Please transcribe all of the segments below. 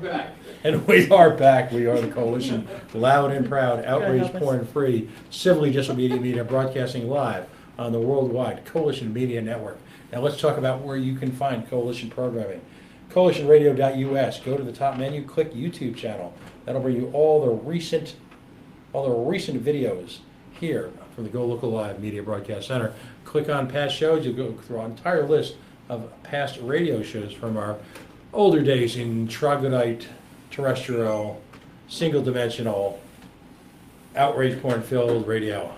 back. And we are back. We are the coalition, loud and proud, outrage porn free, civilly disobedient media, broadcasting live on the worldwide Coalition Media Network. Now let's talk about where you can find coalition programming. Coalitionradio.us. Go to the top menu, click YouTube channel. That'll bring you all the recent videos here from the Go Local Live Media Broadcast Center. Click on past shows. You'll go through an entire list of past radio shows from our older days in troglodyte, terrestrial, single-dimensional, outrage porn-filled radio.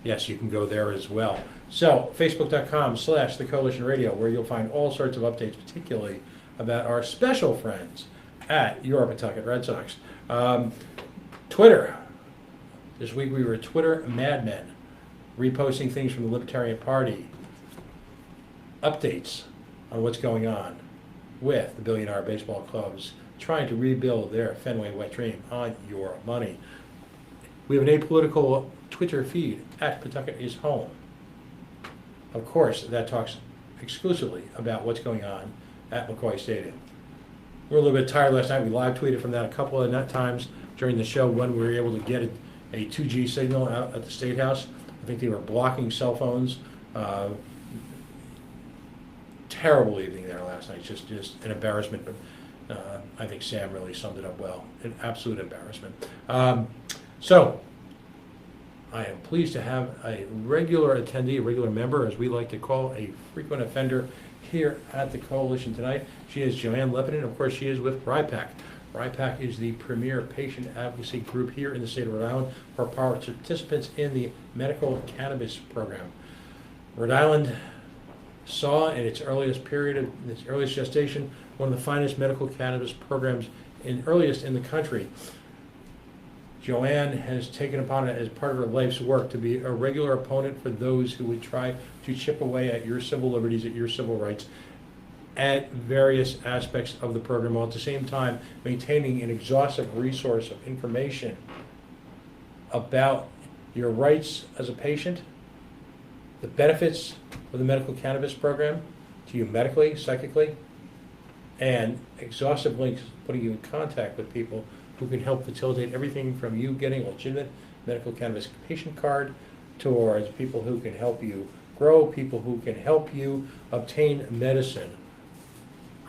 Yes, you can go there as well. So, Facebook.com/The Coalition Radio, where you'll find all sorts of updates, particularly about our special friends at your Pawtucket Red Sox. Twitter. This week we were Twitter madmen, reposting things from the Libertarian Party, updates on what's going on with the billionaire baseball clubs trying to rebuild their Fenway wet dream on your money. We have an apolitical Twitter feed at Pawtucket is Home. Of course, that talks exclusively about what's going on at McCoy Stadium. We were a little bit tired last night. We live tweeted from that a couple of times during the show when we were able to get a 2G signal out at the State House. I think they were blocking cell phones. Terrible evening there last night, just an embarrassment, but I think Sam really summed it up well. An absolute embarrassment. So, I am pleased to have a regular attendee, a regular member, as we like to call a frequent offender here at the Coalition tonight. She is JoAnne Leppanen. Of course, she is with RIPAC. RIPAC is the premier patient advocacy group here in the state of Rhode Island for participants in the medical cannabis program. Rhode Island saw in its earliest period, in its earliest gestation, one of the finest medical cannabis programs earliest in the country. JoAnne has taken upon it as part of her life's work to be a regular opponent for those who would try to chip away at your civil liberties, at your civil rights, at various aspects of the program, while at the same time maintaining an exhaustive resource of information about your rights as a patient, the benefits of the medical cannabis program to you medically, psychically, and exhaustive links putting you in contact with people who can help facilitate everything from you getting a legitimate medical cannabis patient card towards people who can help you grow, people who can help you obtain medicine.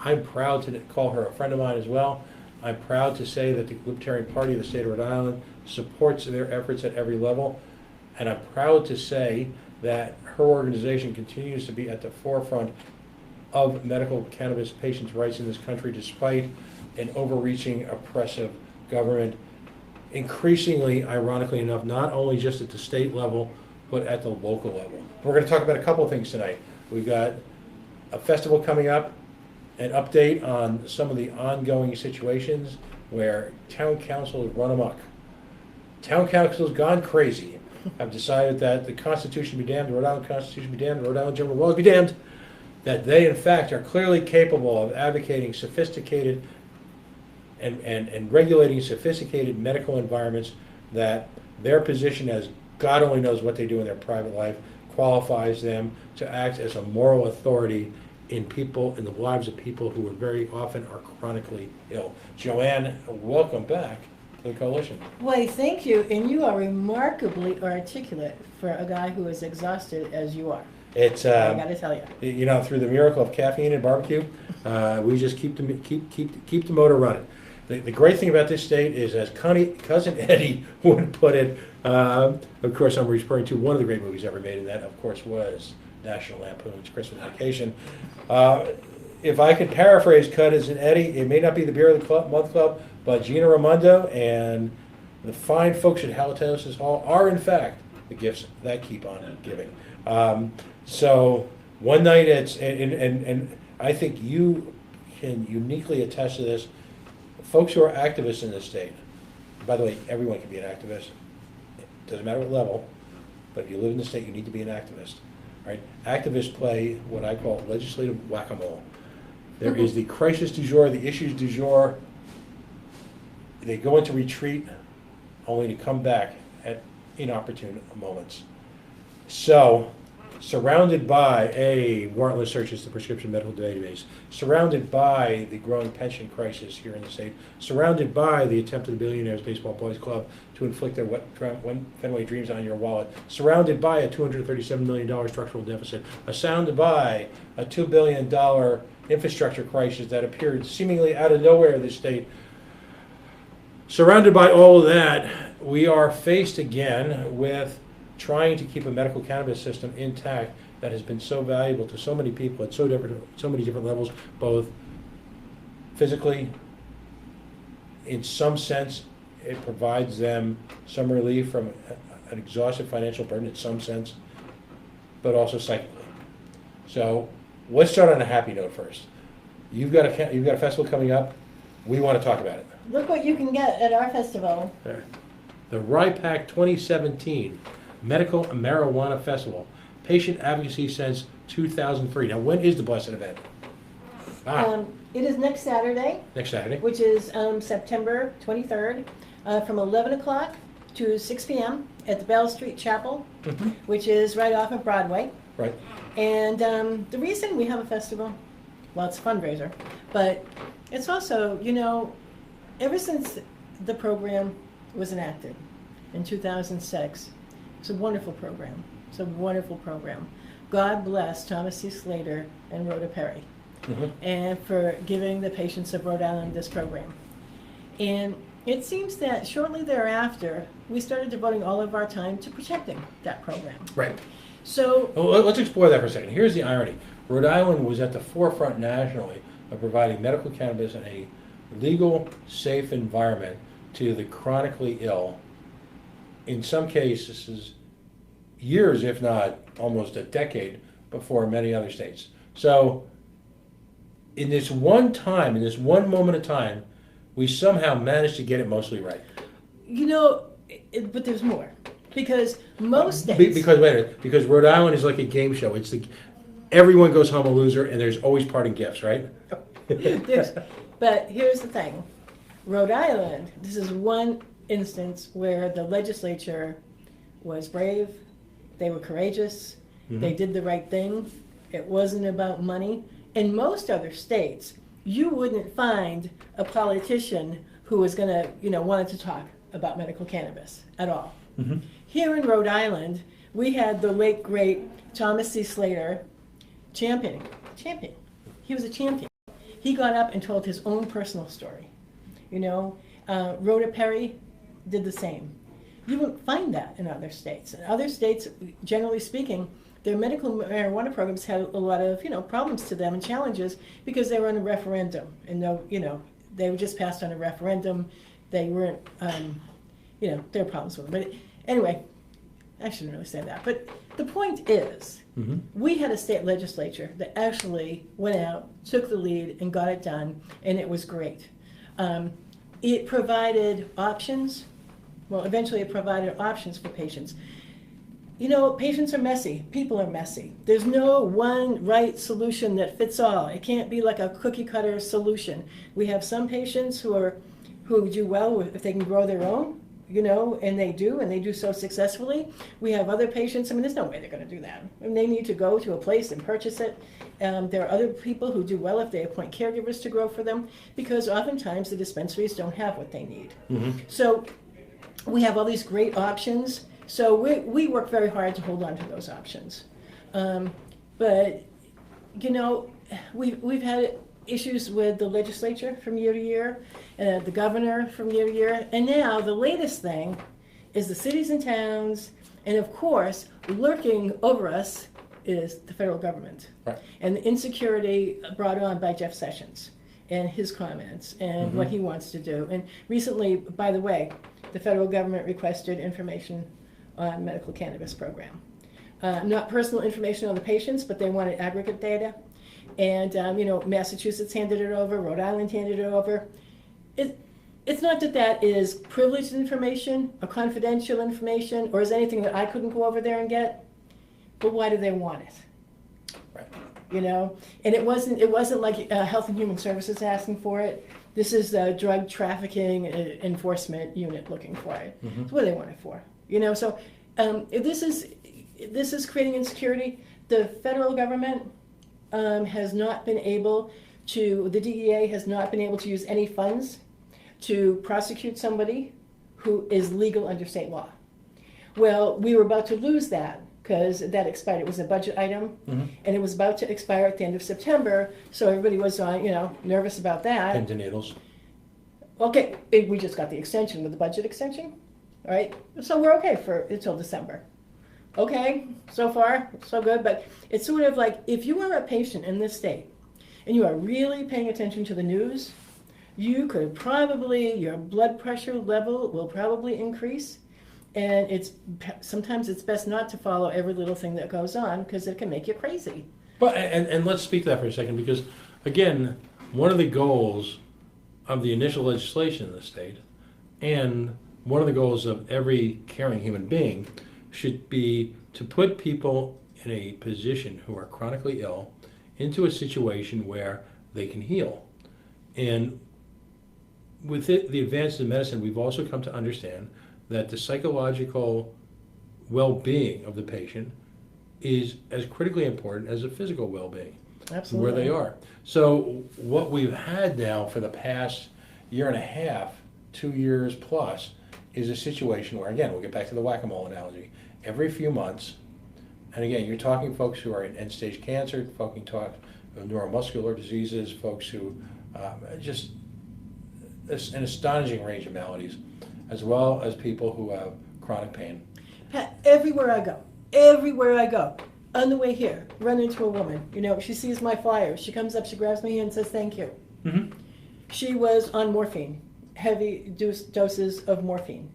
I'm proud to call her a friend of mine as well. I'm proud to say that the Libertarian Party of the state of Rhode Island supports their efforts at every level, and I'm proud to say that her organization continues to be at the forefront of medical cannabis patients' rights in this country despite an overreaching, oppressive government, increasingly, ironically enough, not only just at the state level, but at the local level. We're going to talk about a couple of things tonight. We've got a festival coming up, an update on some of the ongoing situations where town council has run amok. Town council has gone crazy. I've decided that the Constitution be damned, the Rhode Island Constitution be damned, the Rhode Island general laws be damned, that they in fact are clearly capable of advocating sophisticated and regulating sophisticated medical environments, that their position as God only knows what they do in their private life qualifies them to act as a moral authority in the lives of people who are very often are chronically ill. JoAnne, welcome back to the Coalition. Why, thank you, and you are remarkably articulate for a guy who is exhausted as you are. It's I got to tell you. You know, through the miracle of caffeine and barbecue, we just keep the motor running. The great thing about this state is, as Cousin Eddie would put it, of course I'm referring to one of the great movies ever made, and that of course was National Lampoon's Christmas Vacation. If I could paraphrase Cousin Eddie, it may not be the Beer of the Month Club, but Gina Raimondo and the fine folks at Halitosis Hall are in fact the gifts that keep on giving. So one night and I think you can uniquely attest to this. Folks who are activists in this state, by the way, everyone can be an activist. It doesn't matter what level, but if you live in the state, you need to be an activist. Right? Activists play what I call legislative whack-a-mole. There is the crisis du jour, the issues du jour. They go into retreat only to come back at inopportune moments. So surrounded by warrantless searches to the prescription medical database, surrounded by the growing pension crisis here in the state, surrounded by the attempt of the Billionaires Baseball Boys Club to inflict their Fenway dreams on your wallet, surrounded by a $237 million structural deficit, surrounded by a $2 billion infrastructure crisis that appeared seemingly out of nowhere in this state. Surrounded by all of that, we are faced again with trying to keep a medical cannabis system intact that has been so valuable to so many people at so many different levels, both physically, in some sense, it provides them some relief from an exhaustive financial burden in some sense, but also psychically. So let's start on a happy note first. You've got a festival coming up. We want to talk about it. Look what you can get at our festival. The RIPAC 2017 Medical Marijuana Festival, patient advocacy since 2003. Now, when is the blessed event? It is next Saturday. Next Saturday. Which is September 23rd, from 11 o'clock to 6 p.m. at the Bell Street Chapel, which is right off of Broadway. Right. And the reason we have a festival, well, it's a fundraiser, but it's also, ever since the program was enacted in 2006, it's a wonderful program. It's a wonderful program. God bless Thomas C. Slater and Rhoda Perry, and for giving the patients of Rhode Island this program. And it seems that shortly thereafter, we started devoting all of our time to protecting that program. Right. So well, let's explore that for a second. Here's the irony. Rhode Island was at the forefront nationally of providing medical cannabis in a legal, safe environment to the chronically ill. In some cases, years, if not almost a decade, before many other states. So in this one time, in this one moment of time, we somehow managed to get it mostly right. But there's more. Because most states... Because Rhode Island is like a game show. Everyone goes home a loser, and there's always parting gifts, right? But here's the thing. Rhode Island, this is one instance where the legislature was brave, they were courageous, they did the right thing, it wasn't about money. In most other states, you wouldn't find a politician who was going to, wanted to talk about medical cannabis at all. Here in Rhode Island, we had the late, great Thomas C. Slater championing. He was a champion. He got up and told his own personal story. Rhoda Perry did the same. You won't find that in other states. In other states, generally speaking, their medical marijuana programs had a lot of, problems to them and challenges because they were on a referendum. And they were just passed on a referendum. They weren't, there were problems with them. But anyway, I shouldn't really say that. But the point is, we had a state legislature that actually went out, took the lead, and got it done, and it was great. It provided options. Well, eventually it provided options for patients. Patients are messy. People are messy. There's no one right solution that fits all. It can't be like a cookie cutter solution. We have some patients who do well if they can grow their own, and they do so successfully. We have other patients, there's no way they're going to do that. They need to go to a place and purchase it. There are other people who do well if they appoint caregivers to grow for them, because oftentimes the dispensaries don't have what they need. So we have all these great options. So we work very hard to hold on to those options. But, we've had issues with the legislature from year to year, the governor from year to year, and now the latest thing is the cities and towns, and of course, lurking over us is the federal government. Right. And the insecurity brought on by Jeff Sessions and his comments and what he wants to do. And recently, by the way, the federal government requested information on medical cannabis program. Not personal information on the patients, but they wanted aggregate data. And, Massachusetts handed it over, Rhode Island handed it over. It's not that is privileged information or confidential information or is anything that I couldn't go over there and get, but why do they want it? Right. And it wasn't like Health and Human Services asking for it. This is the Drug Trafficking Enforcement Unit looking for it. So what do they want it for? So this is creating insecurity. the federal government has not been able to, the DEA has not been able to use any funds to prosecute somebody who is legal under state law. Well, we were about to lose that because that expired. It was a budget item, and it was about to expire at the end of September, so everybody was nervous about that. Pins and needles. Okay, we just got the extension with the budget extension, all right? So we're okay until December. Okay, so far, so good, but it's sort of like if you are a patient in this state and you are really paying attention to the news, you could probably, your blood pressure level will probably increase, and sometimes it's best not to follow every little thing that goes on because it can make you crazy. Well, and let's speak to that for a second, because again, one of the goals of the initial legislation in the state, and one of the goals of every caring human being, should be to put people in a position who are chronically ill into a situation where they can heal. And with the advances in medicine, we've also come to understand that the psychological well-being of the patient is as critically important as the physical well-being. Absolutely. Where they are. So what we've had now for the past year and a half, 2 years plus, is a situation where, again, we'll get back to the whack-a-mole analogy, every few months, and again, you're talking folks who are in end-stage cancer, talking neuromuscular diseases, folks who just an astonishing range of maladies, as well as people who have chronic pain. Pat, everywhere I go, on the way here, run into a woman. She sees my flyer. She comes up, she grabs my hand and says, thank you. Mm-hmm. She was on morphine, heavy doses of morphine.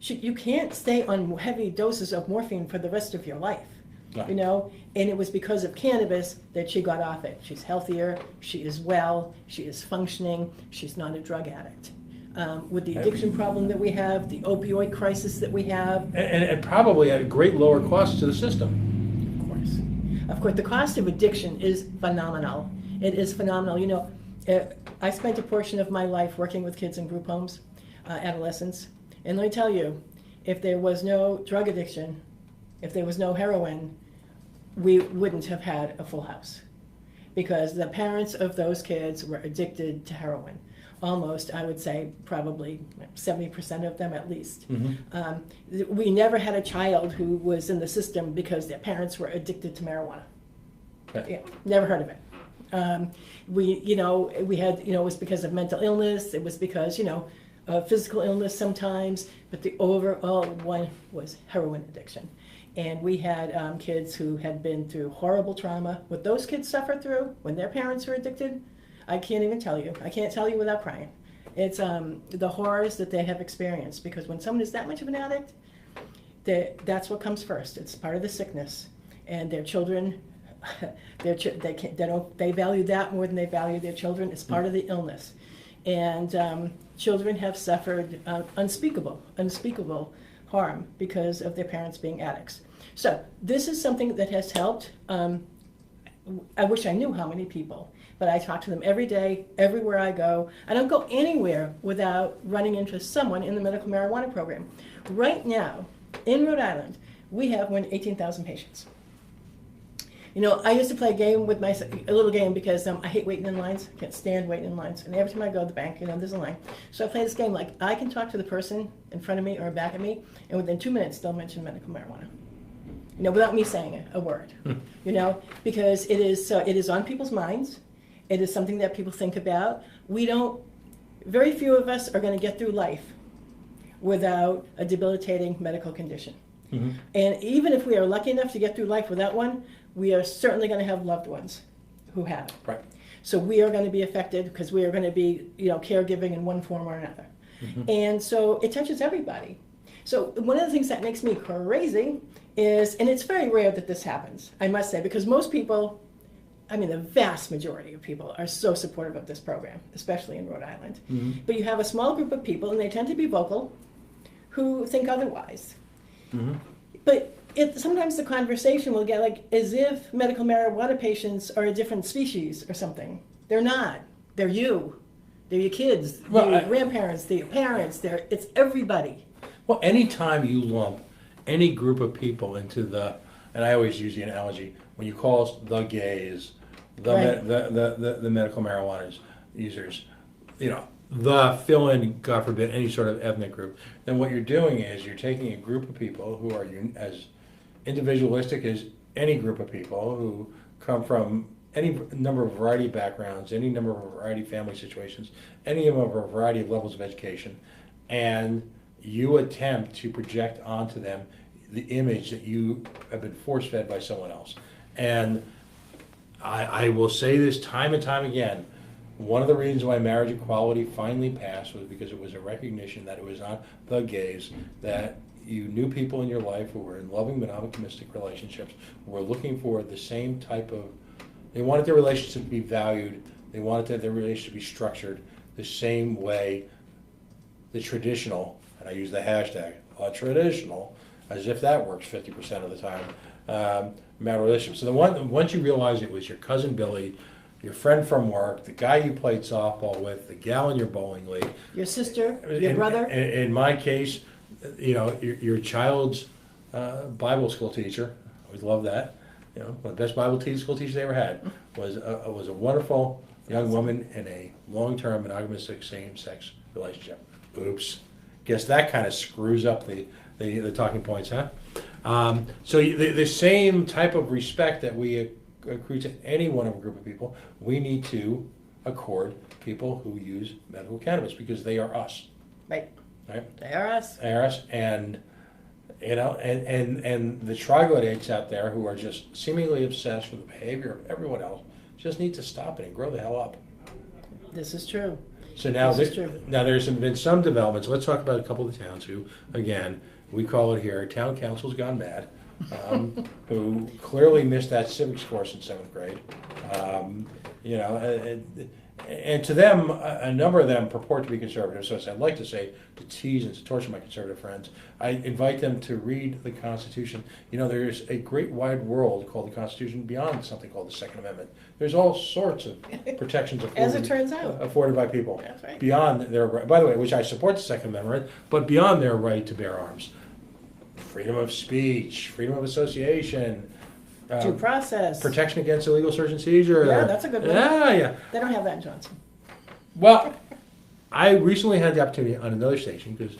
You can't stay on heavy doses of morphine for the rest of your life, No. And it was because of cannabis that she got off it. She's healthier, she is well, she is functioning, she's not a drug addict. With the addiction problem that we have, the opioid crisis that we have. And probably at a great lower cost to the system. Of course, the cost of addiction is phenomenal. It is phenomenal. I spent a portion of my life working with kids in group homes, adolescents, and let me tell you, if there was no drug addiction, if there was no heroin, we wouldn't have had a full house, because the parents of those kids were addicted to heroin. Almost, I would say, probably 70% of them at least. Mm-hmm. We never had a child who was in the system because their parents were addicted to marijuana. Okay. Yeah, never heard of it. We had, it was because of mental illness. It was because, physical illness sometimes, but the overall one was heroin addiction. And we had kids who had been through horrible trauma. What those kids suffer through when their parents were addicted, I can't even tell you. I can't tell you without crying. It's the horrors that they have experienced, because when someone is that much of an addict, that's what comes first. It's part of the sickness. And their children, they value that more than they value their children. It's part of the illness. And children have suffered unspeakable harm because of their parents being addicts. So this is something that has helped. I wish I knew how many people, but I talk to them every day, everywhere I go. I don't go anywhere without running into someone in the medical marijuana program. Right now, in Rhode Island, we have more than 18,000 patients. I used to play a game with a little game, because I hate waiting in lines. I can't stand waiting in lines. And every time I go to the bank, there's a line. So I play this game like I can talk to the person in front of me or back of me, and within 2 minutes they'll mention medical marijuana. Without me saying a word. Because it is on people's minds. It is something that people think about. Very few of us are going to get through life without a debilitating medical condition. Mm-hmm. And even if we are lucky enough to get through life without one, we are certainly going to have loved ones who have it. Right. So we are going to be affected, because we are going to be, caregiving in one form or another. Mm-hmm. And so it touches everybody. So one of the things that makes me crazy is, and it's very rare that this happens, I must say, because most people, the vast majority of people are so supportive of this program, especially in Rhode Island. Mm-hmm. But you have a small group of people, and they tend to be vocal, who think otherwise. Mm-hmm. But sometimes the conversation will get as if medical marijuana patients are a different species or something. They're not. They're you. They're your kids. They're your grandparents. They're your parents. It's everybody. Well, anytime you lump any group of people into the And I always use the analogy, when you call us the gays, the, Right. the medical marijuana users, you know, the fill in, God forbid, any sort of ethnic group, then what you're doing is you're taking a group of people who are as individualistic as any group of people who come from any number of variety of backgrounds, any number of variety of family situations, any of a variety of levels of education, and you attempt to project onto them the image that you have been force-fed by someone else. And I will say this time and time again, one of the reasons why marriage equality finally passed was because it was a recognition that it was not the gays, that you knew people in your life who were in loving monogamous relationships, who were looking for the same type of, they wanted their relationship to be valued, they wanted their relationship to be structured the same way the traditional, and I use the hashtag, traditional, as if that works 50% of the time, marital relationship. So once you realize it was your cousin Billy, your friend from work, the guy you played softball with, the gal in your bowling league. Your sister, your brother. In my case, you know, your child's Bible school teacher. I always love that. You know, one of the best Bible school teachers they ever had was a wonderful young woman in a long-term monogamous same-sex relationship. Oops. Guess that kind of screws up the talking points, huh? So the same type of respect that we accrue to any one of a group of people, we need to accord people who use medical cannabis because they are us. Right. Right? They are us. They are us, and you know, and the troglodytes out there who are just seemingly obsessed with the behavior of everyone else just need to stop it and grow the hell up. This is true. So now, This is true. now there's been some developments. Let's talk about a couple of the towns who, again, we call it here, town council's gone mad, who clearly missed that civics course in 7th grade. You know, and to them, a number of them purport to be conservative. So as I'd like to say, to tease and to torture my conservative friends, I invite them to read the Constitution. You know, there's a great wide world called the Constitution beyond something called the Second Amendment. There's all sorts of protections As it turns out. afforded by people. That's right. Beyond their, by the way, which I support the Second Amendment, but beyond their right to bear arms. Freedom of speech, freedom of association. Due process. Protection against illegal search and seizure. Yeah, that's a good one. Yeah. They don't have that in Johnson. Well, I recently had the opportunity on another station, because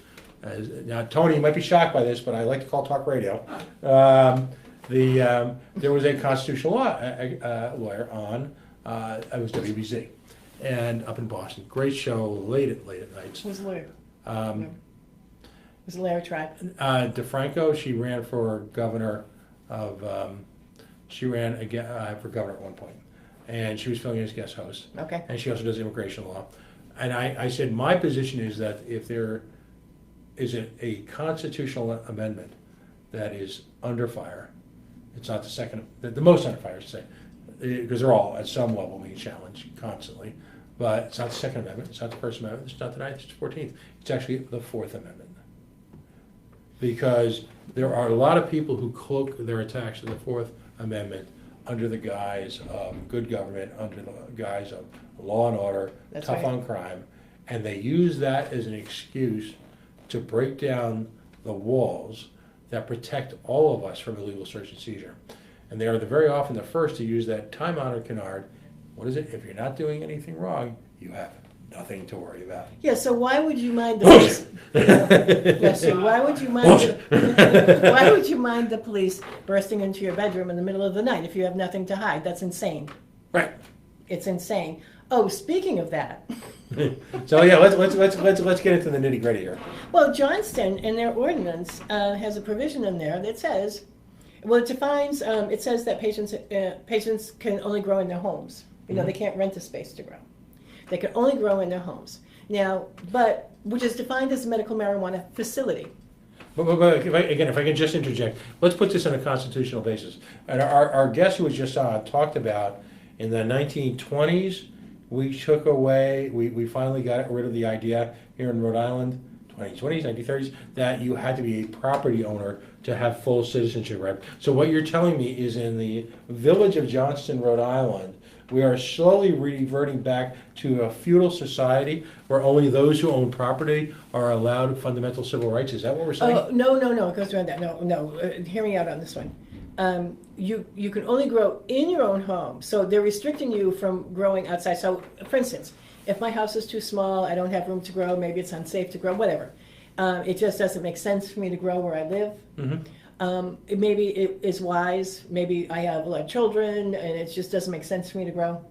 now Tony might be shocked by this, but I like to call talk radio. There was a constitutional law lawyer on, it was WBZ, and up in Boston. Great show, late at nights. Who's the lawyer? Who's the Larry Tribe? DeFranco, she ran for governor of, she ran for governor at one point, and she was filling in as guest host. Okay. And she also does immigration law. And I said, my position is that if there is a constitutional amendment that is under fire, it's not the most under fire, I should say, because they're all at some level being challenged constantly, but it's not the Second Amendment, it's not the First Amendment, it's not the 9th, it's the 14th, it's actually the Fourth Amendment. Because there are a lot of people who cloak their attacks to the Fourth Amendment under the guise of good government, under the guise of law and order, That's tough right. on crime, and they use that as an excuse to break down the walls that protect all of us from illegal search and seizure. And they are very often the first to use that time-honored canard. What is it? If you're not doing anything wrong, you have nothing to worry about. Yeah, so why would you mind the police? Yes, so why would you mind why would you mind the police bursting into your bedroom in the middle of the night if you have nothing to hide? That's insane. Right. It's insane. Oh, speaking of that, So yeah, let's get into the nitty-gritty here. well, Johnston in their ordinance has a provision in there that says, well, it defines. It says that patients can only grow in their homes. You know, they can't rent a space to grow. They can only grow in their homes. Now, but which is defined as a medical marijuana facility. But if I can just interject, let's put this on a constitutional basis. And our guest who was just on talked about in the 1920s, we finally got rid of the idea here in Rhode Island, 1920s, 1930s, that you had to be a property owner to have full citizenship, right? So what you're telling me is in the village of Johnston, Rhode Island, we are slowly reverting back to a feudal society where only those who own property are allowed fundamental civil rights. Is that what we're saying? Oh, no, it goes around that. No, hear me out on this one. you can only grow in your own home. So they're restricting you from growing outside. So, for instance, if my house is too small, I don't have room to grow, maybe it's unsafe to grow, whatever. It just doesn't make sense for me to grow where I live. Maybe it is wise. Maybe I have a lot of children, and it just doesn't make sense for me to grow.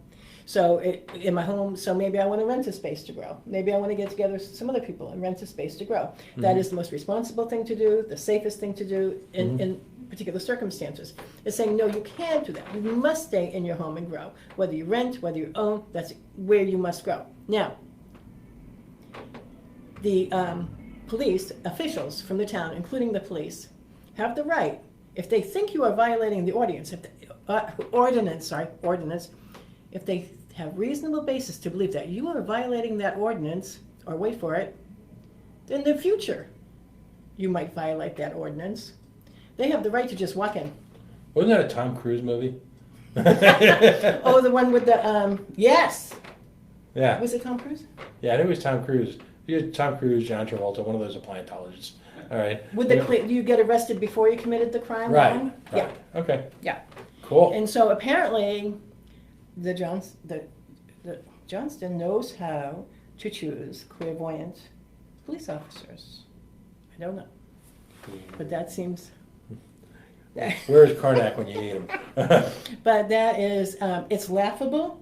So in my home, so maybe I want to rent a space to grow. Maybe I want to get together with some other people and rent a space to grow. That is the most responsible thing to do, the safest thing to do in particular circumstances. It's saying, no, you can't do that. You must stay in your home and grow. Whether you rent, whether you own, that's where you must grow. Now, the police officials from the town, including the police, have the right, if they think you are violating the ordinance, if they have reasonable basis to believe that you are violating that ordinance, or wait for it, in the future you might violate that ordinance. They have the right to just walk in. Wasn't that a Tom Cruise movie? Oh, the one with the, yes. Yeah. Was it Tom Cruise? Yeah, I think it was Tom Cruise. You had Tom Cruise, John Travolta, one of those appliantologists. All right. With the do you get arrested before you committed the crime? Right. Yeah. Okay. Yeah. Cool. And so apparently, the Johnston knows how to choose clairvoyant police officers. I don't know, but that seems. Where's Karnak when you need him? But that is, it's laughable.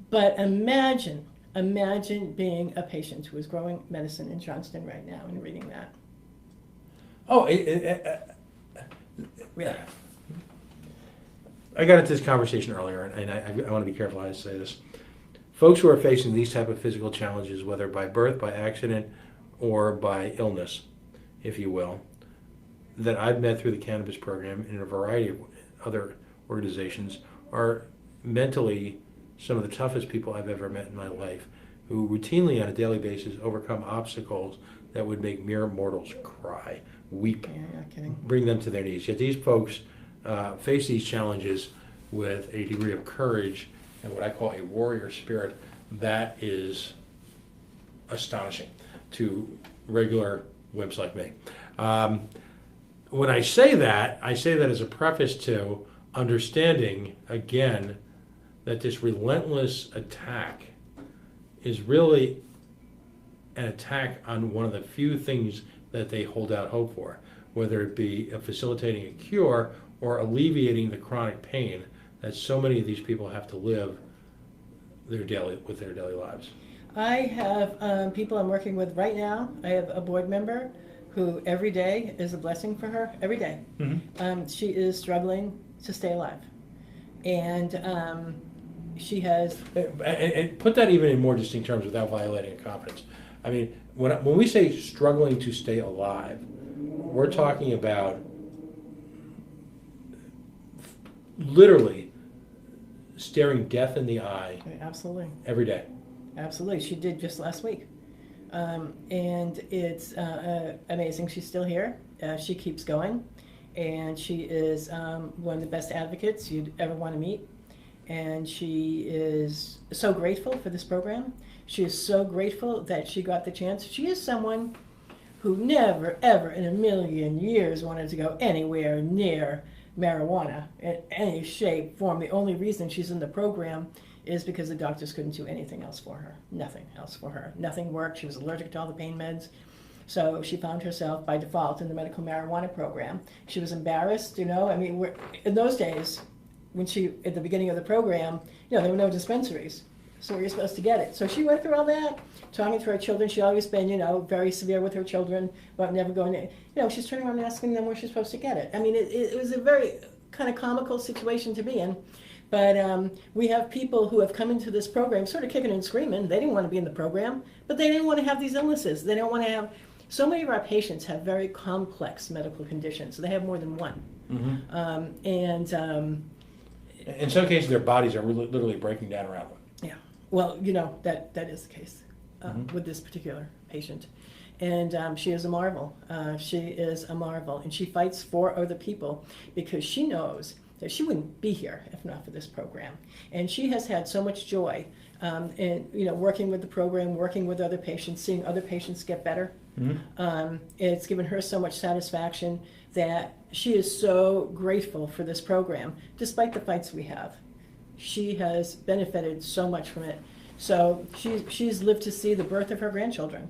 But imagine being a patient who is growing medicine in Johnston right now and reading that. Oh, Really? I got into this conversation earlier, and I want to be careful how I say this. Folks who are facing these type of physical challenges, whether by birth, by accident, or by illness, if you will, that I've met through the cannabis program in a variety of other organizations, are mentally some of the toughest people I've ever met in my life, who routinely on a daily basis overcome obstacles that would make mere mortals cry, weep, Yeah, you're not kidding. bring them to their knees. Yet these folks face these challenges with a degree of courage and what I call a warrior spirit that is astonishing to regular wimps like me. When I say that as a preface to understanding, again, that this relentless attack is really an attack on one of the few things that they hold out hope for, whether it be facilitating a cure or alleviating the chronic pain that so many of these people have to live with their daily lives. I have people I'm working with right now. I have a board member who every day is a blessing for her, every day. She is struggling to stay alive. And she has... And put that even in more distinct terms without violating confidence. I mean, when we say struggling to stay alive, we're talking about literally staring death in the eye. Absolutely. Every day. Absolutely. She did just last week. And it's amazing. She's still here. She keeps going. And she is one of the best advocates you'd ever want to meet. And she is so grateful for this program. She is so grateful that she got the chance. She is someone who never, ever in a million years wanted to go anywhere near marijuana in any shape, form. The only reason she's in the program is because the doctors couldn't do anything else for her. Nothing else for her. Nothing worked. She was allergic to all the pain meds. So she found herself by default in the medical marijuana program. She was embarrassed, I mean, in those days, when at the beginning of the program, there were no dispensaries. So where you're supposed to get it. So she went through all that, talking to her children. She'd always been, very severe with her children, but never going to, she's turning around and asking them where she's supposed to get it. I mean, it was a very kind of comical situation to be in. But we have people who have come into this program sort of kicking and screaming. They didn't want to be in the program, but they didn't want to have these illnesses. They don't want to have, so many of our patients have very complex medical conditions. So they have more than one. In some cases, their bodies are literally breaking down around them. Yeah. Well, that is the case with this particular patient. And she is a marvel. She is a marvel. And she fights for other people because she knows that she wouldn't be here if not for this program. And she has had so much joy in working with the program, working with other patients, seeing other patients get better. It's given her so much satisfaction that she is so grateful for this program, despite the fights we have. She has benefited so much from it. So she's lived to see the birth of her grandchildren.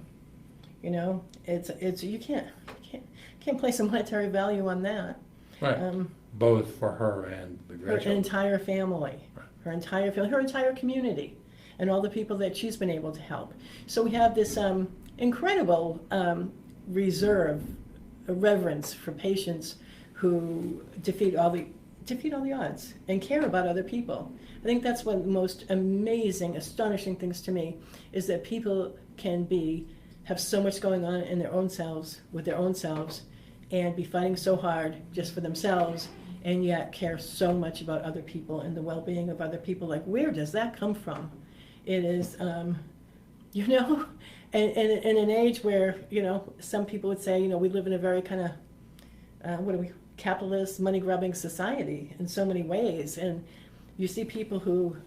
It's you can't place a monetary value on that. Right. Both for her and the Her grandchildren. entire family, Right. her entire community, and all the people that she's been able to help. So we have this incredible reverence for patients who defeat all the odds and care about other people. I think that's one of the most amazing, astonishing things to me, is that people can have so much going on in their own selves, with their own selves, and be fighting so hard just for themselves, and yet care so much about other people and the well-being of other people. Like, where does that come from? It is, and in an age where, some people would say, we live in a very kind of, capitalist, money-grubbing society in so many ways. And you see people who,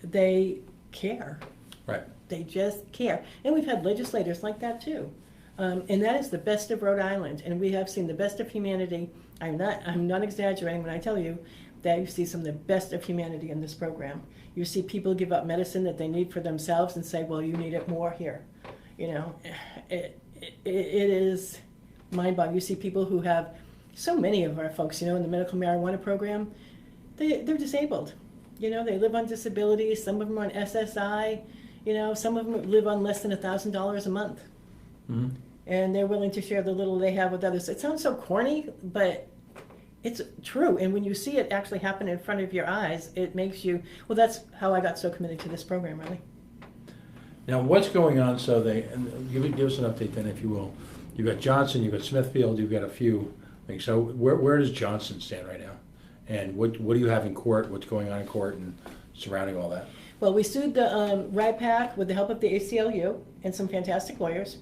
they care. Right. They just care. And we've had legislators like that too. And that is the best of Rhode Island. And we have seen the best of humanity. I'm not exaggerating when I tell you that you see some of the best of humanity in this program. You see people give up medicine that they need for themselves and say, well, you need it more here. It is mind-boggling. You see people who have, so many of our folks, in the medical marijuana program, they're disabled. They live on disability. Some of them are on SSI. Some of them live on less than $1,000 a month. Mm-hmm. And they're willing to share the little they have with others. It sounds so corny, but it's true. And when you see it actually happen in front of your eyes, it makes you, well, that's how I got so committed to this program, really. Now, what's going on? So give us an update then, if you will. You've got Johnson, you've got Smithfield, you've got a few things. So where does Johnson stand right now? And what do you have in court? What's going on in court and surrounding all that? Well, we sued the RIPAC with the help of the ACLU and some fantastic lawyers.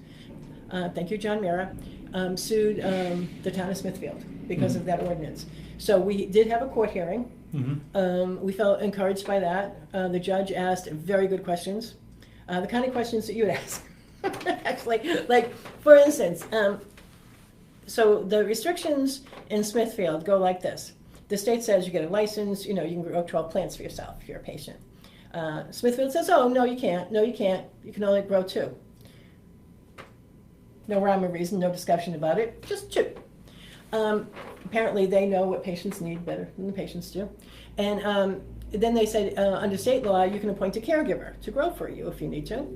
Thank you, John Mira. Sued the town of Smithfield because of that ordinance. So we did have a court hearing. We felt encouraged by that. The judge asked very good questions, the kind of questions that you would ask. Actually, like, for instance, so the restrictions in Smithfield go like this. The state says you get a license, you can grow 12 plants for yourself if you're a patient. Smithfield says, oh, no, you can't. No, you can't. You can only grow 2. No rhyme or reason, no discussion about it, just 2. Apparently they know what patients need better than the patients do. And then they said, under state law, you can appoint a caregiver to grow for you if you need to.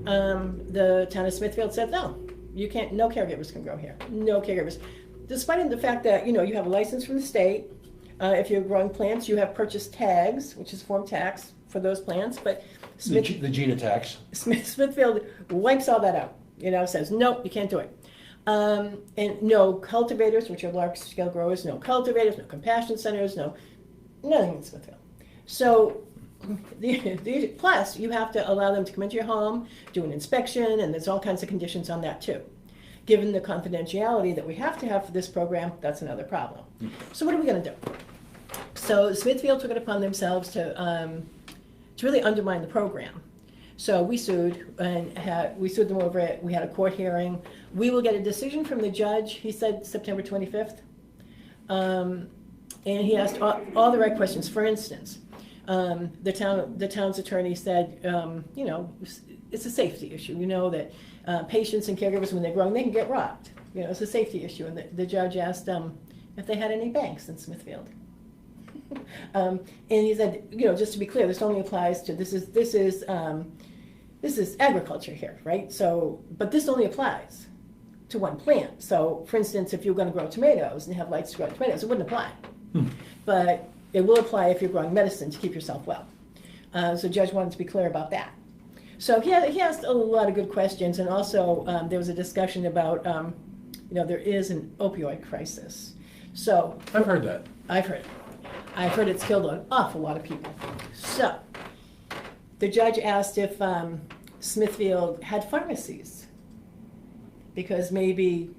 The town of Smithfield said, no, you can't, no caregivers can grow here, no caregivers. Despite the fact that, you have a license from the state, if you're growing plants, you have purchase tags, which is form tax for those plants, but The Gina tax. Smithfield wipes all that out, says, nope, you can't do it. And no cultivators, which are large-scale growers, no cultivators, no compassion centers, nothing in Smithfield. So, plus, you have to allow them to come into your home, do an inspection, and there's all kinds of conditions on that too. Given the confidentiality that we have to have for this program, that's another problem. So what are we going to do? So Smithfield took it upon themselves to really undermine the program. So we sued, and we sued them over it. We had a court hearing. We will get a decision from the judge. He said September 25th. And he asked all the right questions. For instance, the town's attorney said, it's a safety issue. That patients and caregivers, when they're growing, they can get robbed. It's a safety issue. And the judge asked if they had any banks in Smithfield. And he said, just to be clear, this only applies to this is agriculture here, right? So, but this only applies to one plant. So, for instance, if you're going to grow tomatoes and have lights to grow tomatoes, it wouldn't apply. But it will apply if you're growing medicine to keep yourself well. So, the judge wanted to be clear about that. So he asked a lot of good questions, and also there was a discussion about, there is an opioid crisis. So I've heard that. I've heard it's killed an awful lot of people. So the judge asked if Smithfield had pharmacies, because maybe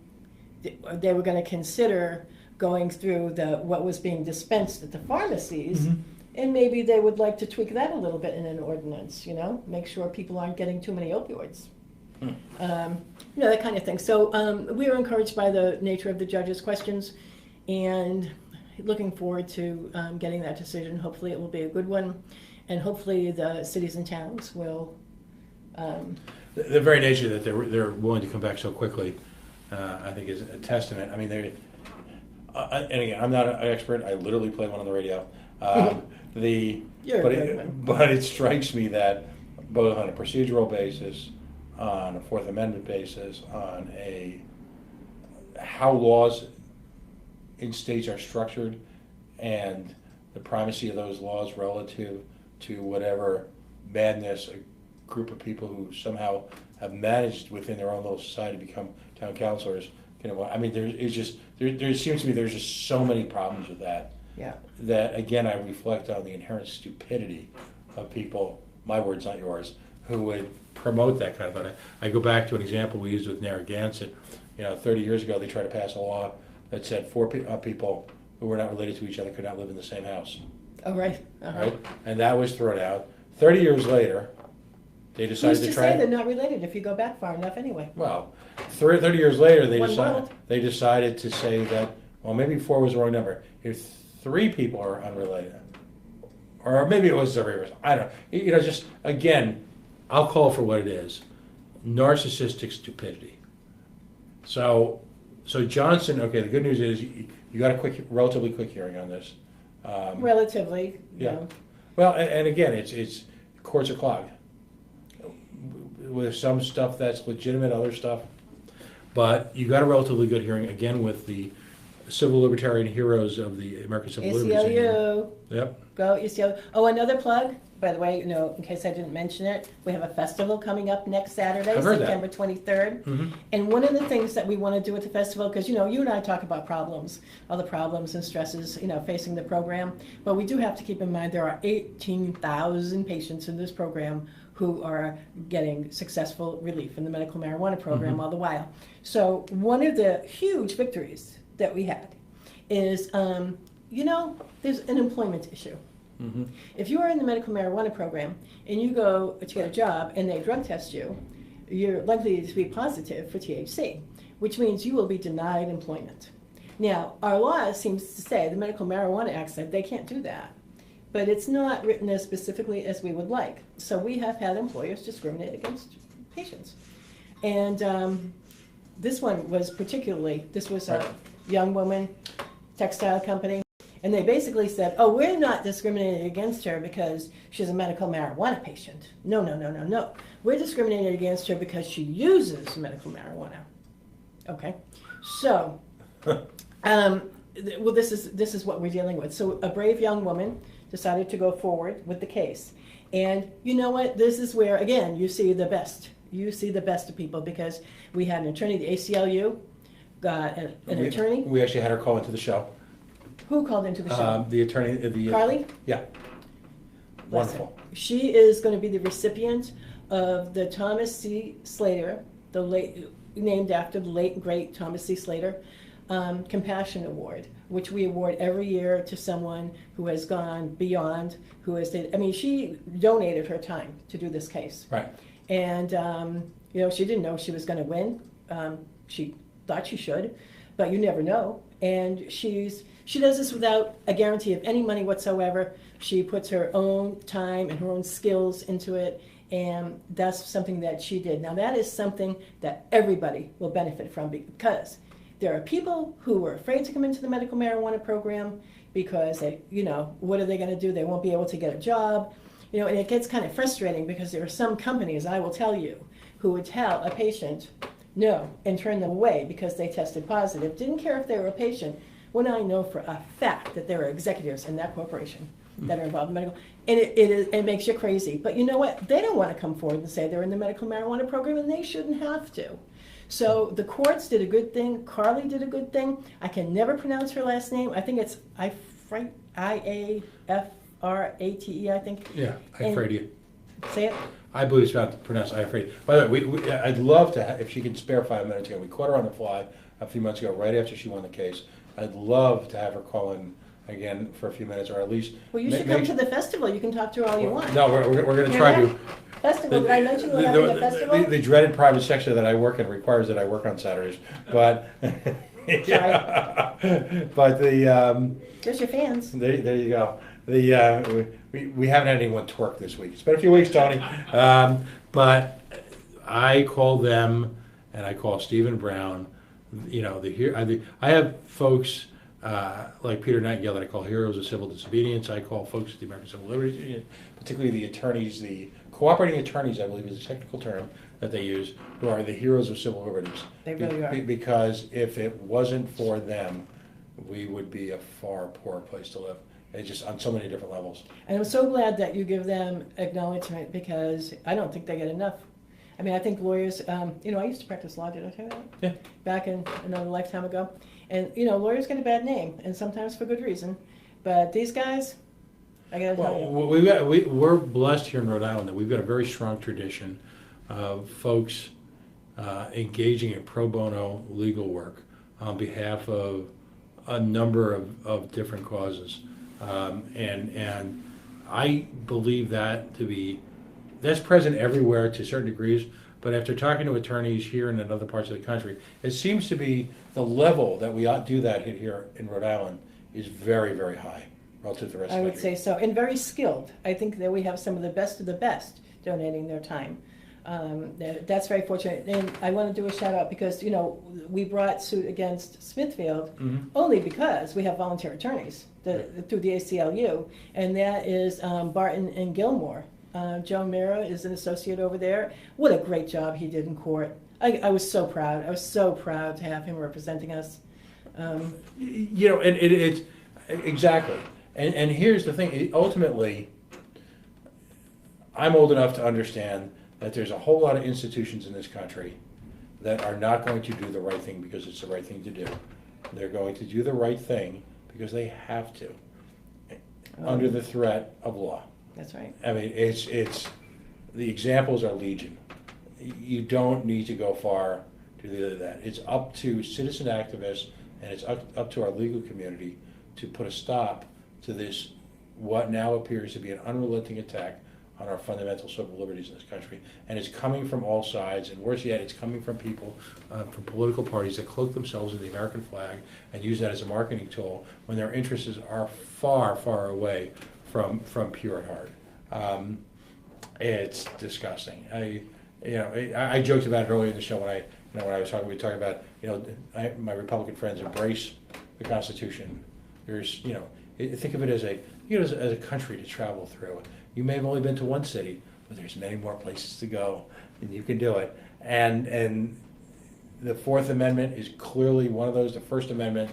they were going to consider going through what was being dispensed at the pharmacies. Mhm. And maybe they would like to tweak that a little bit in an ordinance, make sure people aren't getting too many opioids. That kind of thing. So we are encouraged by the nature of the judge's questions and looking forward to getting that decision. Hopefully it will be a good one, and hopefully the cities and towns will. The very nature that they're willing to come back so quickly, I think, is a testament. I mean, and again, I'm not an expert. I literally play one on the radio. But it strikes me that both on a procedural basis, on a Fourth Amendment basis, on how laws in states are structured, and the primacy of those laws relative to whatever madness a group of people who somehow have managed within their own little society to become town councilors. I mean, there seems to me there's just so many problems with that. Yeah. That again, I reflect on the inherent stupidity of people. My words, not yours. Who would promote that kind of thing. I go back to an example we used with Narragansett. 30 years ago, they tried to pass a law that said four people who were not related to each other could not live in the same house. Oh, right. Uh-huh. Right? And that was thrown out. 30 years later, they decided Who's to say they're not related if you go back far enough anyway? Well, 30 years later, One they decided to say that, well, maybe 4 was the wrong number. If 3 people are unrelated, or maybe it was the reverse. I don't know. Just again, I'll call it for what it is: narcissistic stupidity. So Johnson. Okay, the good news is you got a relatively quick hearing on this. Relatively. Yeah. Well, and again, it's courts are clogged with some stuff that's legitimate, other stuff. But you got a relatively good hearing again with the civil libertarian heroes of the American Civil Liberties Union. ACLU. Yep. Go ACLU. Oh, another plug, by the way, in case I didn't mention it, we have a festival coming up next Saturday, I've heard that. September 23rd. Mm-hmm. And one of the things that we want to do at the festival, because you and I talk about problems, all the problems and stresses, facing the program. But we do have to keep in mind there are 18,000 patients in this program who are getting successful relief in the medical marijuana program Mm-hmm. all the while. So one of the huge victories that we had is, there's an employment issue. Mm-hmm. If you are in the medical marijuana program and you go to get a job and they drug test you, you're likely to be positive for THC, which means you will be denied employment. Now, our law seems to say, the Medical Marijuana Act said they can't do that, but it's not written as specifically as we would like. So we have had employers discriminate against patients. And this one was this was a young woman, textile company, and they basically said, oh, we're not discriminating against her because she's a medical marijuana patient. No. We're discriminating against her because she uses medical marijuana. Okay, so, this is what we're dealing with. So a brave young woman decided to go forward with the case. And you know what? This is where, again, you see the best. You see the best of people, because we had an attorney, the ACLU got an attorney. We actually had her call into the show. Who called into the show? The attorney. Carly? Yeah. Bless her. Wonderful. She is going to be the recipient of the Thomas C. Slater, named after the late, great Thomas C. Slater, Compassion Award, which we award every year to someone who has gone beyond, she donated her time to do this case. Right. And, she didn't know she was going to win. She thought she should, but you never know. And she does this without a guarantee of any money whatsoever. She puts her own time and her own skills into it, and that's something that she did. Now, that is something that everybody will benefit from, because there are people who are afraid to come into the medical marijuana program because they, what are they going to do? They won't be able to get a job. And it gets kind of frustrating, because there are some companies, I will tell you, who would tell a patient no and turn them away because they tested positive. Didn't care if they were a patient, when I know for a fact that there are executives in that corporation that are involved in medical. And it makes you crazy. But you know what? They don't want to come forward and say they're in the medical marijuana program, and they shouldn't have to. So the courts did a good thing. Carly did a good thing. I can never pronounce her last name. I think it's IAFRATE, I think. Yeah, Ifrate. Say it. I believe it's not pronounced Ifrate. By the way, I'd love to if she can spare 5 minutes here. We caught her on the fly a few months ago, right after she won the case, I'd love to have her call in again for a few minutes, or at least. Well, you should come to the festival. You can talk to her all you want. No, we're going to try to. Festival, did I mention we're having a festival? The dreaded private sector that I work in requires that I work on Saturdays, but. Yeah. But There's your fans. There you go. We haven't had anyone twerk this week. It's been a few weeks, Tony. But I call them, and I call Stephen Brown. You know, I have folks like Peter Nightingale that I call heroes of civil disobedience. I call folks at the American Civil Liberties Union, particularly the attorneys, the cooperating attorneys, I believe is a technical term that they use, who are the heroes of civil liberties. They really are. Because if it wasn't for them, we would be a far poorer place to live. It's just on so many different levels. And I'm so glad that you give them acknowledgement, because I don't think they get enough. I mean, I think lawyers, you know, I used to practice law, did I tell you that? Yeah. Back in another lifetime ago. And, you know, lawyers get a bad name, and sometimes for good reason. But these guys, I gotta tell you. We're blessed here in Rhode Island that we've got a very strong tradition of folks engaging in pro bono legal work on behalf of a number of different causes. And I believe that that's present everywhere to certain degrees, but after talking to attorneys here and in other parts of the country, it seems to be the level that we ought to do that here in Rhode Island is very, very high relative to the rest of the country. I would say so, and very skilled. I think that we have some of the best donating their time. That's very fortunate. And I want to do a shout out because, you know, we brought suit against Smithfield only because we have volunteer attorneys through the ACLU, and that is Barton and Gilmore. Joe Mira is an associate over there. What a great job he did in court. I was so proud. I was so proud to have him representing us. You know, and it's exactly. And here's the thing. Ultimately, I'm old enough to understand that there's a whole lot of institutions in this country that are not going to do the right thing because it's the right thing to do. They're going to do the right thing because they have to, under the threat of law. That's right. I mean, it's the examples are legion. You don't need to go far to do that. It's up to citizen activists and it's up to our legal community to put a stop to this, what now appears to be an unrelenting attack on our fundamental civil liberties in this country. And it's coming from all sides, and worse yet, it's coming from people, from political parties that cloak themselves in the American flag and use that as a marketing tool when their interests are far, far away from pure heart. It's disgusting. I joked about it earlier in the show when I was talking. We talked about my Republican friends embrace the Constitution. There's think of it as a country to travel through. You may have only been to one city, but there's many more places to go, and you can do it. And the Fourth Amendment is clearly one of those. The First Amendment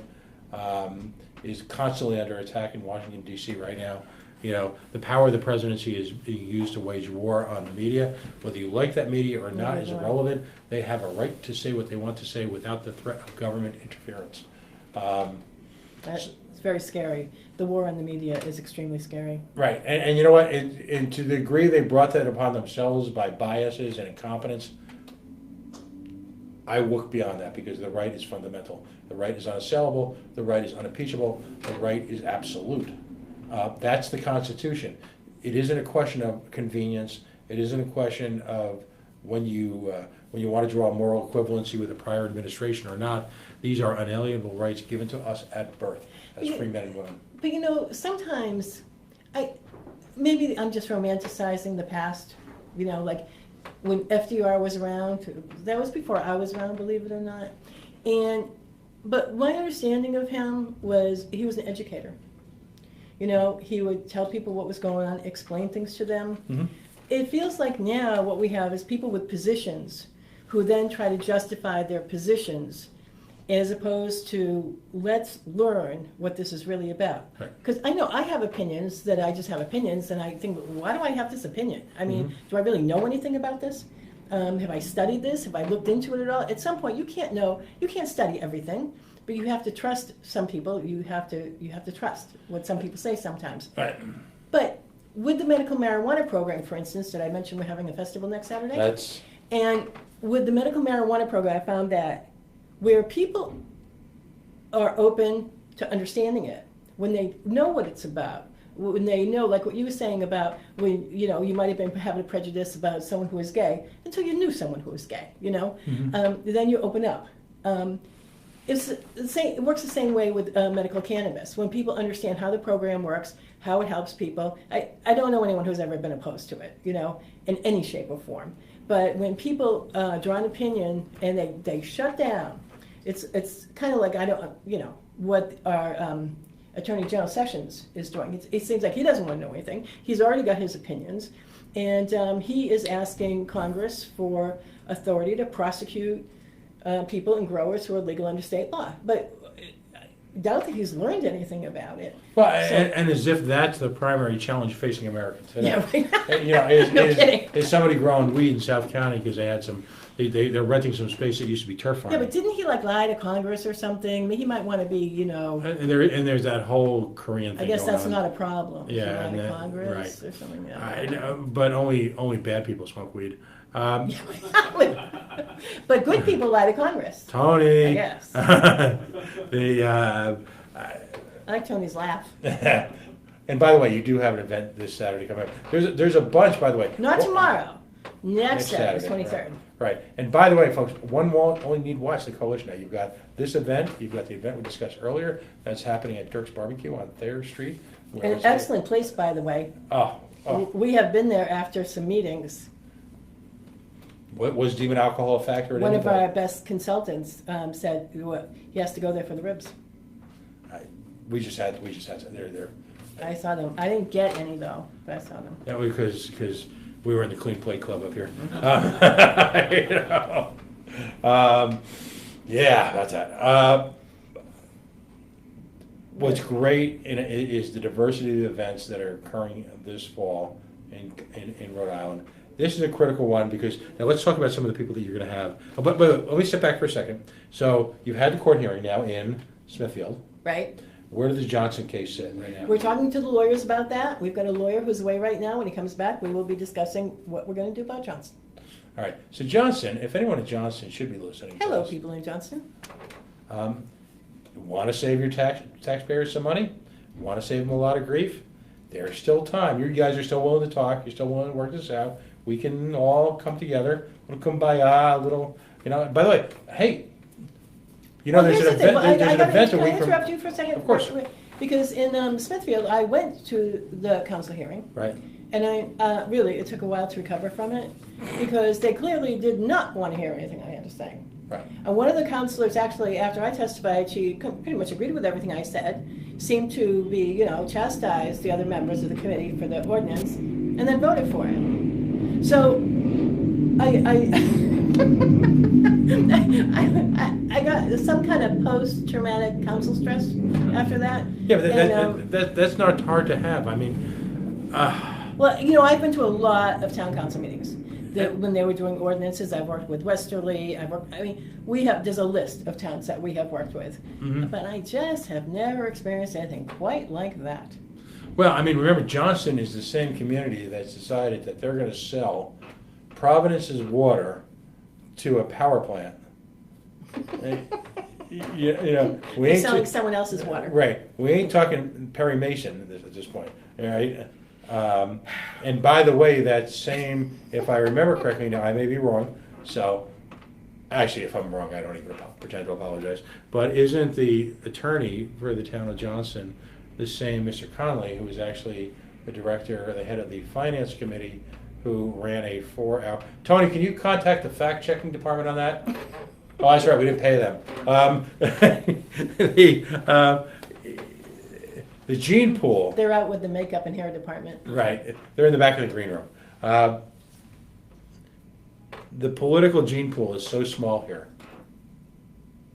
is constantly under attack in Washington, D.C. right now. The power of the presidency is being used to wage war on the media. Whether you like that media or not is irrelevant. They have a right to say what they want to say without the threat of government interference. It's very scary. The war on the media is extremely scary. Right, and you know what? And to the degree they brought that upon themselves by biases and incompetence, I look beyond that because the right is fundamental. The right is unassailable. The right is unimpeachable. The right is absolute. That's the Constitution. It isn't a question of convenience. It isn't a question of when you want to draw a moral equivalency with a prior administration or not. These are unalienable rights given to us at birth as free men and women. But sometimes maybe I'm just romanticizing the past. Like when FDR was around, that was before I was around, believe it or not. But my understanding of him was he was an educator. He would tell people what was going on, explain things to them. Mm-hmm. It feels like now what we have is people with positions who then try to justify their positions as opposed to let's learn what this is really about. Because I know I have opinions that I just have opinions, and I think, why do I have this opinion? I mean, do I really know anything about this? Have I studied this? Have I looked into it at all? At some point, you can't study everything, but you have to trust some people. You have to trust what some people say sometimes. Right. But with the medical marijuana program, for instance, did I mention we're having a festival next Saturday? And with the medical marijuana program, I found that where people are open to understanding it, when they know what it's about, when they know, like what you were saying about when, you might have been having a prejudice about someone who was gay until you knew someone who was gay, then you open up. It's the same, it works the same way with medical cannabis. When people understand how the program works, how it helps people, I don't know anyone who's ever been opposed to it, in any shape or form. But when people draw an opinion and they shut down, it's kind of like, what our Attorney General Sessions is doing. It seems like he doesn't want to know anything. He's already got his opinions, and he is asking Congress for authority to prosecute people and growers who are legal under state law. But I doubt that he's learned anything about it. Well, and as if that's the primary challenge facing America today. Yeah, right. No kidding. Is somebody growing weed in South County because they had they're renting some space that used to be turf farming. Yeah, but didn't he lie to Congress or something? He might want to be, And there's that whole Korean thing. I guess that's on. not a problem. Yeah, lie to Congress or something. I know, but only bad people smoke weed. But good people lie to Congress. Tony. I guess. I like Tony's laugh. And by the way, you do have an event this Saturday coming up. There's a bunch, by the way. Not tomorrow. Next Saturday, 23rd. Right. And by the way, folks, one won't only need watch the coalition now. You've got this event. You've got the event we discussed earlier. That's happening at Dirk's Barbecue on Thayer Street. An excellent place, by the way. Oh. We have been there after some meetings. What was demon alcohol a factor? One of our best consultants said he has to go there for the ribs. We just had they're. I saw them. I didn't get any though, but I saw them. Yeah, because we were in the Clean Plate Club up here. Yeah, that's that. What's great is the diversity of events that are occurring this fall in Rhode Island. This is a critical one because, now let's talk about some of the people that you're going to have. But let me step back for a second. So you've had the court hearing now in Smithfield. Right. Where does the Johnson case sit right now? We're talking to the lawyers about that. We've got a lawyer who's away right now. When he comes back, we will be discussing what we're going to do about Johnson. All right. So Johnson, if anyone in Johnson should be listening to Hello, us, people in Johnson. Want to save your taxpayers some money? Want to save them a lot of grief? There's still time. You guys are still willing to talk. You're still willing to work this out. We can all come together. We'll kumbaya, a little, By the way, hey, there's an event. There's an event a week from. Can I interrupt you for a second? Of course. Because in Smithfield, I went to the council hearing. Right. And it took a while to recover from it because they clearly did not want to hear anything I had to say. Right. And one of the counselors, actually, after I testified, she pretty much agreed with everything I said, seemed to be, chastise the other members of the committee for the ordinance, and then voted for it. So, I got some kind of post-traumatic council stress after that. Yeah, but that's not hard to have. I mean, well, I've been to a lot of town council meetings. When they were doing ordinances, I've worked with Westerly. There's a list of towns that we have worked with, but I just have never experienced anything quite like that. Well, remember, Johnson is the same community that's decided that they're going to sell Providence's water to a power plant. We ain't selling someone else's water. Right. We ain't talking Perry Mason at this point. All right. And by the way, that same, if I remember correctly, now I may be wrong. So, actually, if I'm wrong, I don't even pretend to apologize. But isn't the attorney for the town of Johnson the same Mr. Conley, who was actually the director, the head of the finance committee, who ran a 4-hour... Tony, can you contact the fact-checking department on that? Oh, that's right, we didn't pay them. The gene pool... They're out with the makeup and hair department. Right, they're in the back of the green room. The political gene pool is so small here,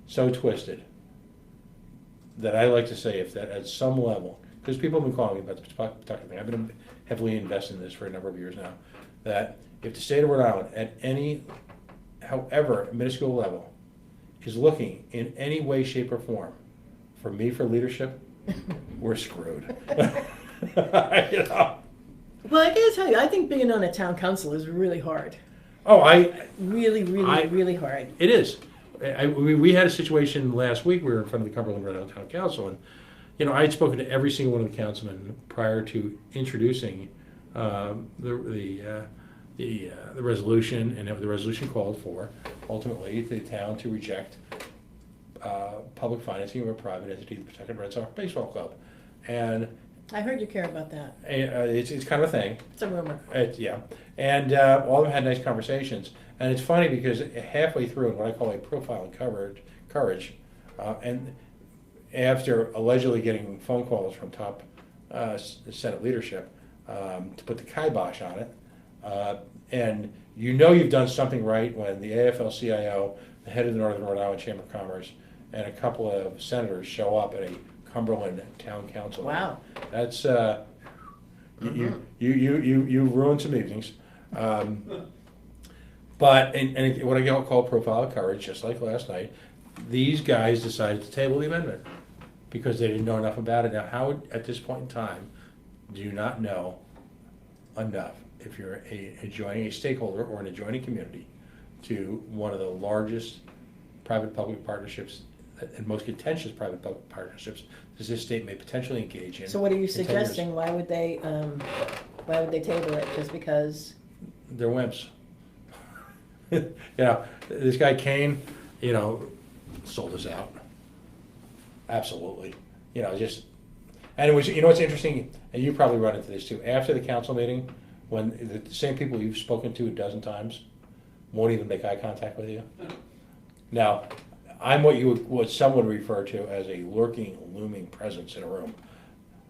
so twisted, that I like to say if that at some level, because people have been calling me about the Pawtucket thing, I've been heavily invested in this for a number of years now, that if the state of Rhode Island at any, however minuscule level, is looking in any way, shape, or form for me for leadership, we're screwed. Well, I gotta tell you, I think being on a town council is really hard. Oh, really hard. It is. we had a situation last week. We were in front of the Cumberland Rhode Island Town Council, and I had spoken to every single one of the councilmen prior to introducing the resolution, and the resolution called for ultimately the town to reject public financing of a private entity, the Pawtucket Red Sox Baseball Club, and I heard you care about that. it's kind of a thing. It's a rumor. Yeah, and all of them had nice conversations, and it's funny because halfway through, what I call a profile in courage, and after allegedly getting phone calls from top Senate leadership to put the kibosh on it, and you've done something right when the AFL-CIO, the head of the Northern Rhode Island Chamber of Commerce, and a couple of senators show up at a Cumberland Town Council. Wow. That's you ruined some evenings. But and what I call profile of courage, just like last night, these guys decided to table the amendment because they didn't know enough about it. Now, how at this point in time do you not know enough if you're adjoining a stakeholder or an adjoining community to one of the largest private-public partnerships and most contentious private-public partnerships that this state may potentially engage in? So what are you in 10 years? suggesting? Why would they table it? Just because? They're wimps. This guy Kane, sold us out. Absolutely. And it was, what's interesting, and you probably run into this too, after the council meeting, when the same people you've spoken to a dozen times won't even make eye contact with you. Now, I'm what some would refer to as a lurking, looming presence in a room.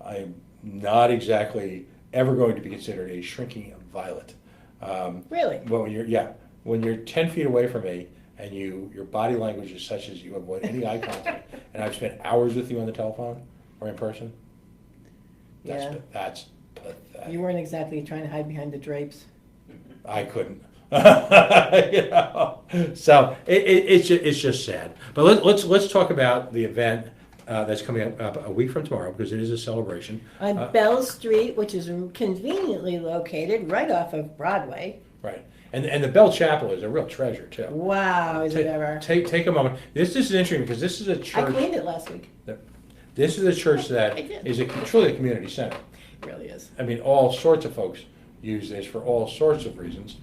I'm not exactly ever going to be considered a shrinking violet. Really? Well, when you're 10 feet away from me and your body language is such as you avoid any eye contact, and I've spent hours with you on the telephone or in person, that's pathetic. You weren't exactly trying to hide behind the drapes. I couldn't. So it's just sad. But let's talk about the event that's coming up a week from tomorrow, because it is a celebration On Bell Street, which is conveniently located right off of Broadway. Right, and the Bell Chapel is a real treasure too. Wow, is it ever? Take a moment. This is interesting because this is a I church. cleaned it last week. This is a church that I did. is truly a community center. It really is. I mean, all sorts of folks use this for all sorts of reasons.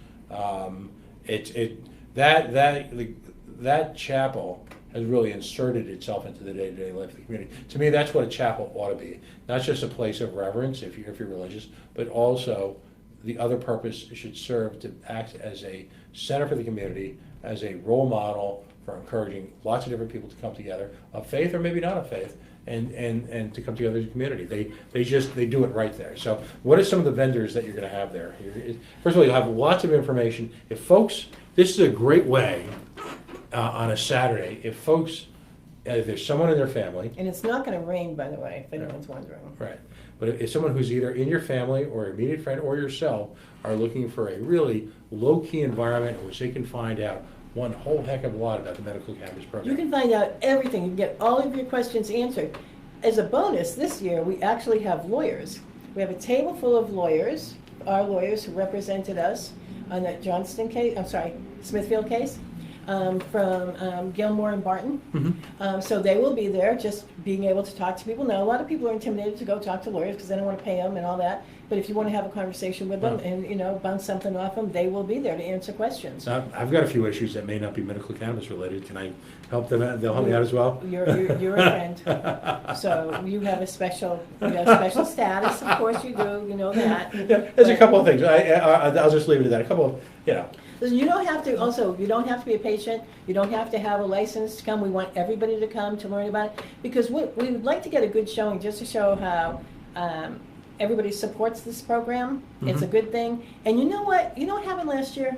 That chapel has really inserted itself into the day-to-day life of the community. To me, that's what a chapel ought to be. Not just a place of reverence if you're religious, but also the other purpose should serve to act as a center for the community, as a role model for encouraging lots of different people to come together, of faith or maybe not of faith, and to come together as a community. They do it right there. So what are some of the vendors that you're going to have there? First of all, you'll have lots of information. If folks, this is a great way on a Saturday, if there's someone in their family. And it's not going to rain, by the way, if anyone's wondering. Right. But if someone who's either in your family or immediate friend or yourself are looking for a really low-key environment in which they can find out one whole heck of a lot about the medical cannabis program. You can find out everything. You can get all of your questions answered. As a bonus, this year we actually have lawyers. We have a table full of lawyers, our lawyers who represented us on that Smithfield case, from Gilmore and Barton. Mm-hmm. So they will be there, just being able to talk to people. Now, a lot of people are intimidated to go talk to lawyers because they don't want to pay them and all that. But if you want to have a conversation with them and bounce something off them, they will be there to answer questions. I've got a few issues that may not be medical cannabis related. Can I help them out? They'll help me out as well? You're a friend. So you have a special status, of course you do, you know that. Yeah, there's a couple of things. I'll just leave it at that. A couple of, You don't have to be a patient. You don't have to have a license to come. We want everybody to come to learn about it, because we would like to get a good showing just to show how everybody supports this program. Mm-hmm. It's a good thing. And you know what? You know what happened last year?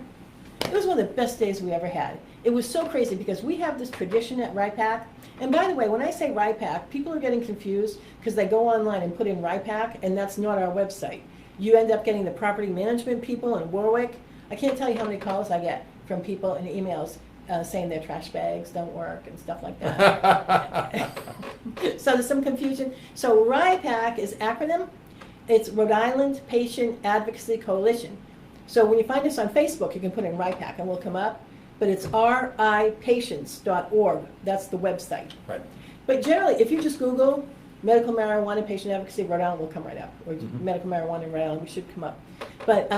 It was one of the best days we ever had. It was so crazy because we have this tradition at RIPAC. And by the way, when I say RIPAC, people are getting confused because they go online and put in RIPAC, and that's not our website. You end up getting the property management people in Warwick. I can't tell you how many calls I get from people and emails saying their trash bags don't work and stuff like that. So there's some confusion. So RIPAC is acronym. It's Rhode Island Patient Advocacy Coalition. So when you find us on Facebook, you can put in RIPAC and we'll come up. but it's ripatients.org. That's the website. Right. But generally, if you just Google medical marijuana patient advocacy Rhode Island, will come right up. Or Mhm. medical marijuana in Rhode Island, we should come up. But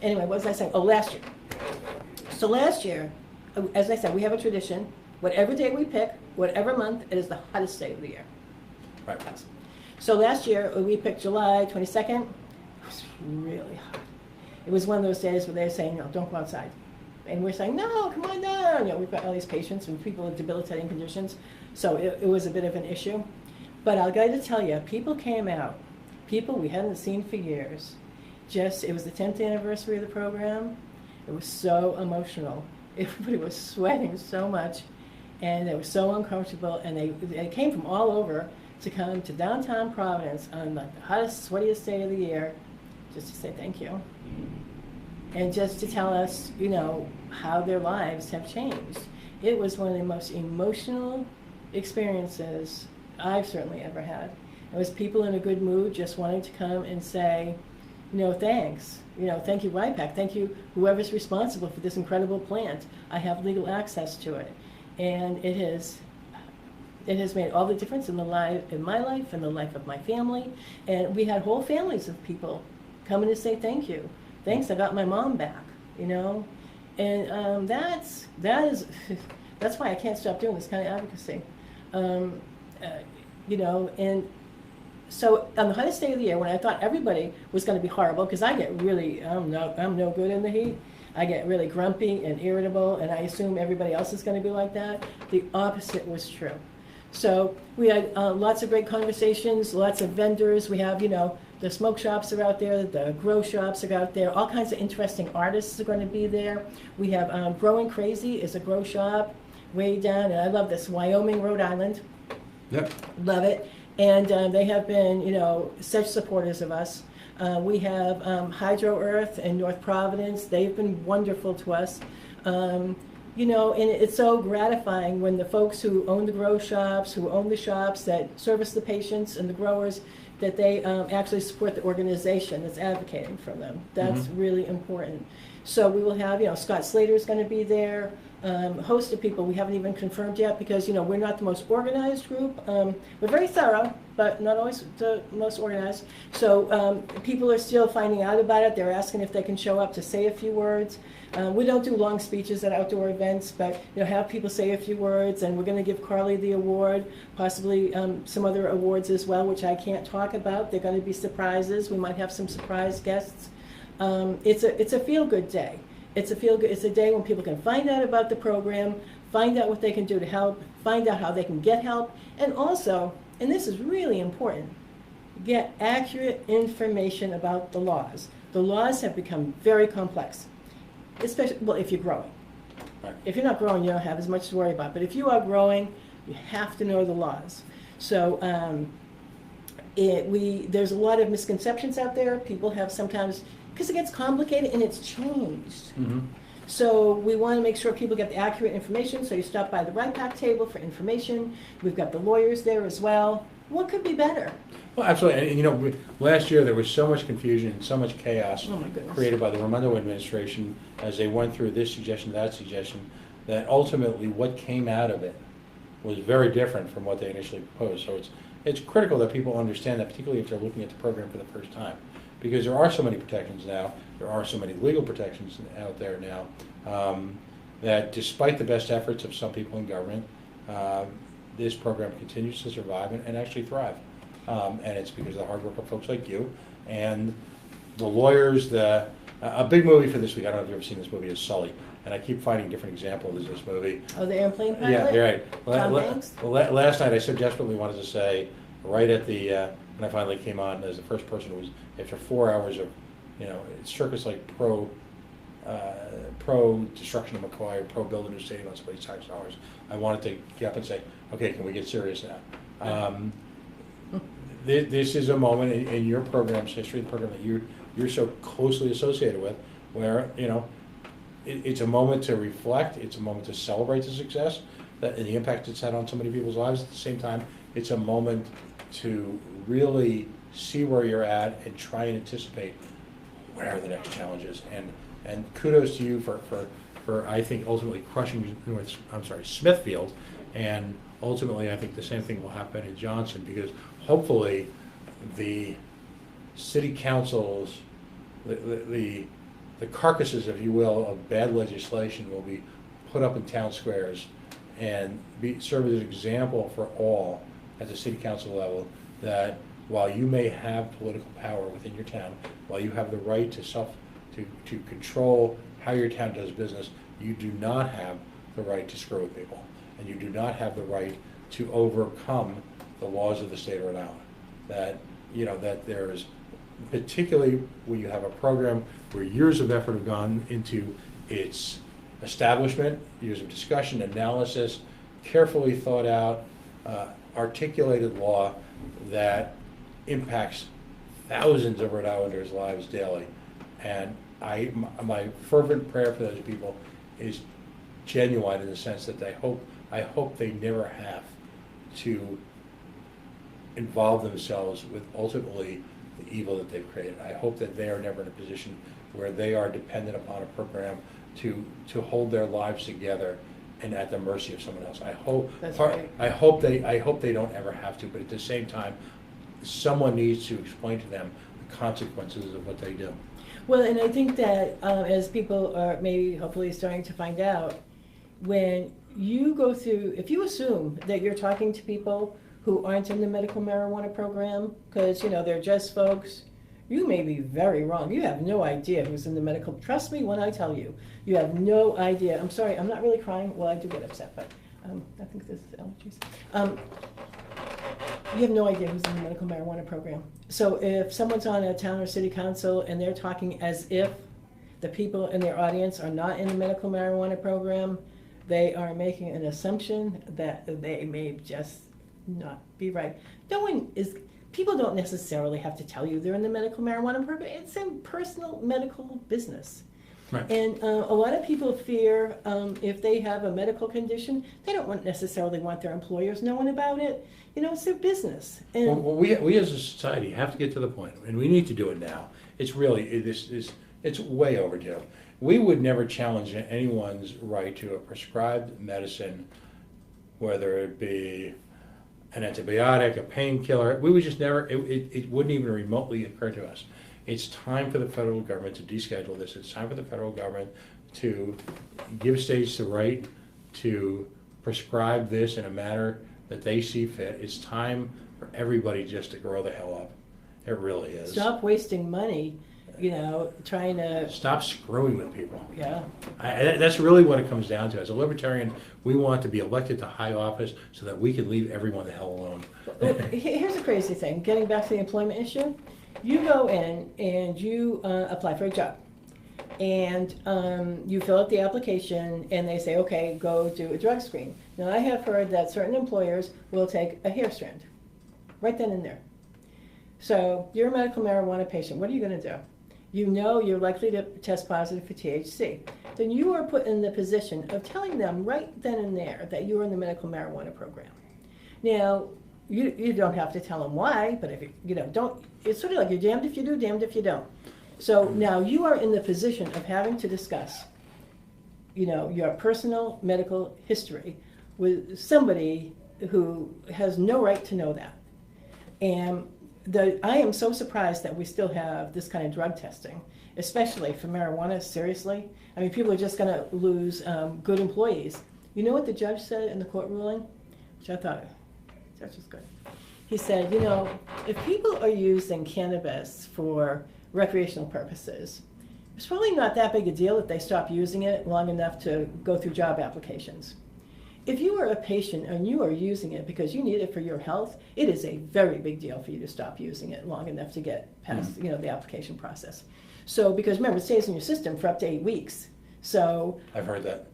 anyway, what was I saying? Oh, last year. So last year, as I said, we have a tradition. Whatever day we pick, whatever month, it is the hottest day of the year. Right. So last year, we picked July 22nd. It was really hot. It was one of those days where they were saying, no, don't go outside. And we're saying, no, come on down. You know, we've got all these patients and people with debilitating conditions. So it was a bit of an issue. But I'll got to tell you, people came out. People we hadn't seen for years. It was the 10th anniversary of the program. It was so emotional. Everybody was sweating so much. And they were so uncomfortable. And they came from all over to come to downtown Providence on the hottest, sweatiest day of the year, just to say thank you. And just to tell us, you know, how their lives have changed. It was one of the most emotional experiences I've certainly ever had. It was people in a good mood just wanting to come and say, you know, thanks. You know, thank you, RIPAC. Thank you, whoever's responsible for this incredible plant. I have legal access to it. And it has made all the difference in my life and the life of my family. And we had whole families of people coming to say thank you. Thanks, I got my mom back, you know. And that's why I can't stop doing this kind of advocacy. You know, and so on the hottest day of the year, when I thought everybody was going to be horrible, because I get really, I'm no good in the heat. I get really grumpy and irritable, and I assume everybody else is going to be like that. The opposite was true. So we had lots of great conversations, lots of vendors. We have, you know, the smoke shops are out there, the grow shops are out there, all kinds of interesting artists are going to be there. We have Growing Crazy is a grow shop way down, and I love this, Wyoming, Rhode Island. Yep. Love it. And they have been, you know, such supporters of us. We have Hydro Earth in North Providence. They've been wonderful to us. You know, and it's so gratifying when the folks who own the grow shops, who own the shops that service the patients and the growers, that they actually support the organization that's advocating for them. That's really important. So we will have, you know, Scott Slater is going to be there, a host of people we haven't even confirmed yet because, you know, we're not the most organized group. We're very thorough, but not always the most organized. So people are still finding out about it. They're asking if they can show up to say a few words. We don't do long speeches at outdoor events, but, you know, have people say a few words, and we're going to give Carly the award, possibly some other awards as well, which I can't talk about. They're going to be surprises. We might have some surprise guests. It's a feel-good day. It's a day when people can find out about the program, find out what they can do to help, find out how they can get help, and also, and this is really important, get accurate information about the laws. The laws have become very complex, especially, well, if you're growing. Right. If you're not growing, you don't have as much to worry about. But if you are growing, you have to know the laws. So there's a lot of misconceptions out there. People have sometimes, because it gets complicated and it's changed. So we want to make sure people get the accurate information. So you stop by the RIPAC table for information. We've got the lawyers there as well. What could be better? Well, absolutely. And, you know, last year there was so much confusion and so much chaos created by the Raimondo administration as they went through this suggestion, that suggestion, that ultimately what came out of it was very different from what they initially proposed. So it's critical that people understand that, particularly if they're looking at the program for the first time, because there are so many protections now, there are so many legal protections out there now, that despite the best efforts of some people in government, this program continues to survive and actually thrive. And it's because of the hard work of folks like you and the lawyers. A big movie for this week, I don't know if you've ever seen this movie, is Sully. And I keep finding different examples of this movie. Oh, the airplane pilot? Yeah, you're right. Tom Hanks? Last night I so desperately wanted to say, right at the, when I finally came on as the first person, was after 4 hours of, you know, it's circus like pro destruction of McCoy, pro build a new stadium on somebody's tax dollars. I wanted to get up and say, okay, can we get serious now? This is a moment in your program's history, the program that you're so closely associated with, where, you know, it's a moment to reflect, it's a moment to celebrate the success and the impact it's had on so many people's lives. At the same time, it's a moment to really see where you're at and try and anticipate where the next challenge is. And kudos to you for for, I think, ultimately crushing Smithfield, and ultimately I think the same thing will happen in Johnson, because hopefully the city councils, the carcasses, if you will, of bad legislation will be put up in town squares and serve as an example for all at the city council level, that while you may have political power within your town, while you have the right to control how your town does business, you do not have the right to screw with people, and you do not have the right to overcome the laws of the state of Rhode Island. That there's, particularly when you have a program where years of effort have gone into its establishment, years of discussion, analysis, carefully thought out, articulated law that impacts thousands of Rhode Islanders' lives daily. And my fervent prayer for those people is genuine, in the sense that I hope they never have to involve themselves with ultimately the evil that they've created. I hope that they are never in a position where they are dependent upon a program to hold their lives together and at the mercy of someone else. I hope they don't ever have to, but at the same time, someone needs to explain to them the consequences of what they do. Well, and I think that as people are maybe hopefully starting to find out, when you go through, if you assume that you're talking to people who aren't in the medical marijuana program, because they're just folks, you may be very wrong. You have no idea who's in the medical. Trust me when I tell you, you have no idea. I'm sorry, I'm not really crying. Well, I do get upset, but I think this is allergies. You have no idea who's in the medical marijuana program. So if someone's on a town or city council and they're talking as if the people in their audience are not in the medical marijuana program, they are making an assumption that they may just not be right. People don't necessarily have to tell you they're in the medical marijuana program. It's a personal medical business. Right. And a lot of people fear if they have a medical condition, they don't necessarily want their employers knowing about it. It's their business. And we as a society have to get to the point, and we need to do it now. It's really, it's way overdue. We would never challenge anyone's right to a prescribed medicine, whether it be an antibiotic, a painkiller. We would just never, it wouldn't even remotely occur to us. It's time for the federal government to deschedule this. It's time for the federal government to give states the right to prescribe this in a manner that they see fit. It's time for everybody just to grow the hell up. It really is. Stop wasting money, trying to... Stop screwing with people. Yeah. That's really what it comes down to. As a libertarian, we want to be elected to high office so that we can leave everyone the hell alone. Well, here's the crazy thing. Getting back to the employment issue, you go in and you apply for a job. And you fill out the application and they say, okay, go do a drug screen. Now I have heard that certain employers will take a hair strand, right then and there. So you're a medical marijuana patient, what are you gonna do? You're likely to test positive for THC. Then you are put in the position of telling them right then and there that you're in the medical marijuana program. Now, you don't have to tell them why, but if don't, it's sort of like you're damned if you do, damned if you don't. So now you are in the position of having to discuss, your personal medical history with somebody who has no right to know that. And I am so surprised that we still have this kind of drug testing, especially for marijuana, seriously. I mean, people are just gonna lose good employees. You know what the judge said in the court ruling? Which I thought, that's just good. He said, if people are using cannabis for recreational purposes, it's probably not that big a deal if they stop using it long enough to go through job applications. If you are a patient and you are using it because you need it for your health, it is a very big deal for you to stop using it long enough to get past, the application process. So, because remember, it stays in your system for up to 8 weeks. So I've heard that.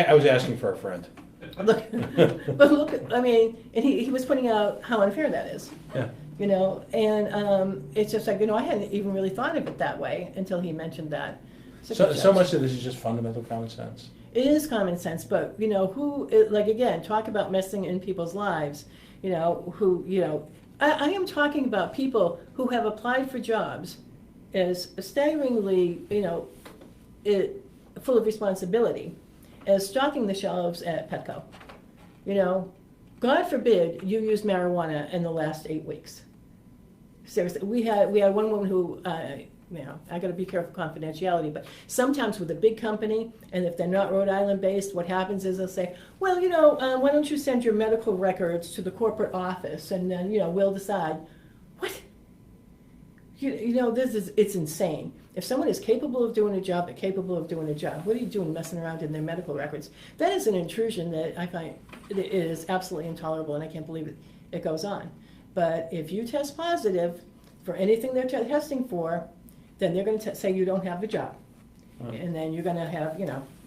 I was asking for a friend. Look, I mean, and he was pointing out how unfair that is. Yeah. And it's just like, I hadn't even really thought of it that way until he mentioned that. So much of this is just fundamental common sense. It is common sense, but again, talk about messing in people's lives. I am talking about people who have applied for jobs is staggeringly, full of responsibility, as stocking the shelves at Petco. God forbid you use marijuana in the last 8 weeks. Seriously, we had one woman who, I got to be careful confidentiality, but sometimes with a big company, and if they're not Rhode Island based, what happens is they'll say, well, why don't you send your medical records to the corporate office, and then we'll decide. What? It's insane. If someone is capable of doing a job, they're capable of doing a job. What are you doing messing around in their medical records? That is an intrusion that I find it is absolutely intolerable, and I can't believe it goes on. But if you test positive for anything they're testing for, then they're going to say you don't have the job. And then you're going to have,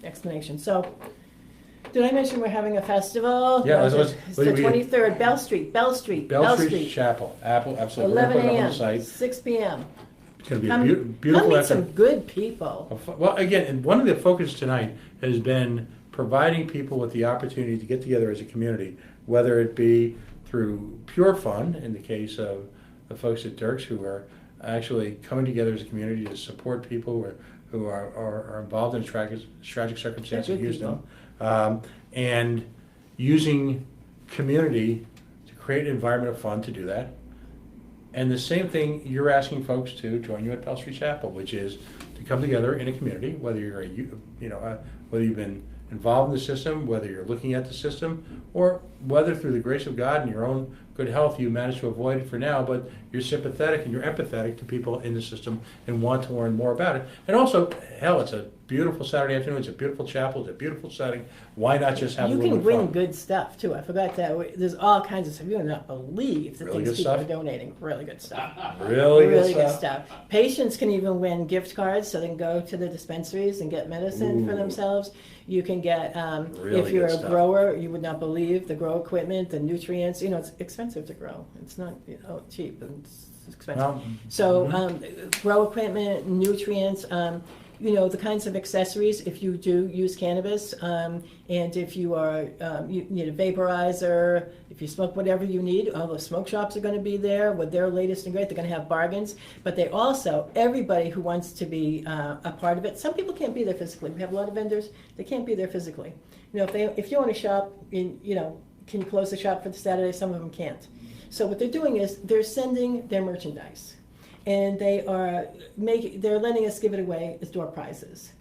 explanation. So, did I mention we're having a festival? Yeah, it's the 23rd, Bell Street. Bell Street Chapel. Absolutely. 11 We're gonna put it on a.m., the site. 6 p.m. It's going to be a beautiful Come meet afternoon. some good people. Well, again, and one of the focus tonight has been providing people with the opportunity to get together as a community, whether it be through pure fun, in the case of the folks at Dirk's, who are actually coming together as a community to support people who are involved in tragic circumstances in Houston, and using community to create an environment of fun to do that. And the same thing you're asking folks to join you at Bell Street Chapel, which is to come together in a community, whether you're whether you've been involved in the system, whether you're looking at the system, or whether through the grace of God and your own good health you manage to avoid it for now, but you're sympathetic and you're empathetic to people in the system and want to learn more about it. And also, hell, it's a beautiful Saturday afternoon, it's a beautiful chapel, it's a beautiful setting. Why not just have a little bit of fun? You can win good stuff too. I forgot that. There's all kinds of stuff. You would not believe the Really things good people stuff? are donating. Really good stuff. Really Really good good stuff. stuff. Patients can even win gift cards so they can go to the dispensaries and get medicine for Ooh. themselves. You can get, Really if you're good a stuff. grower, you would not believe the grow equipment, the nutrients. It's expensive to grow. It's not cheap. It's expensive. Well, So grow equipment, nutrients, the kinds of accessories if you do use cannabis, and if you are you need a vaporizer, if you smoke whatever you need, all the smoke shops are going to be there with their latest and great. They're going to have bargains, but they also, everybody who wants to be a part of it. Some people can't be there physically. We have a lot of vendors, they can't be there physically. If you want to shop, can you close the shop for the Saturday? Some of them can't. So what they're doing is they're sending their merchandise, and they're letting us give it away as door prizes,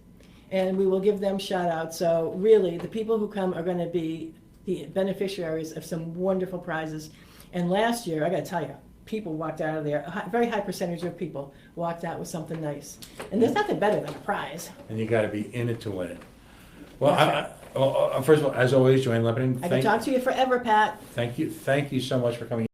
and we will give them shout outs. So really, the people who come are going to be the beneficiaries of some wonderful prizes. And last year, I got to tell you, people walked out of there. A very high percentage of people walked out with something nice, and there's nothing better than a prize. and you got to be in it to win it. Well, first of all, as always, JoAnne Leppanen, I can talk to you forever, Pat. thank you so much for coming.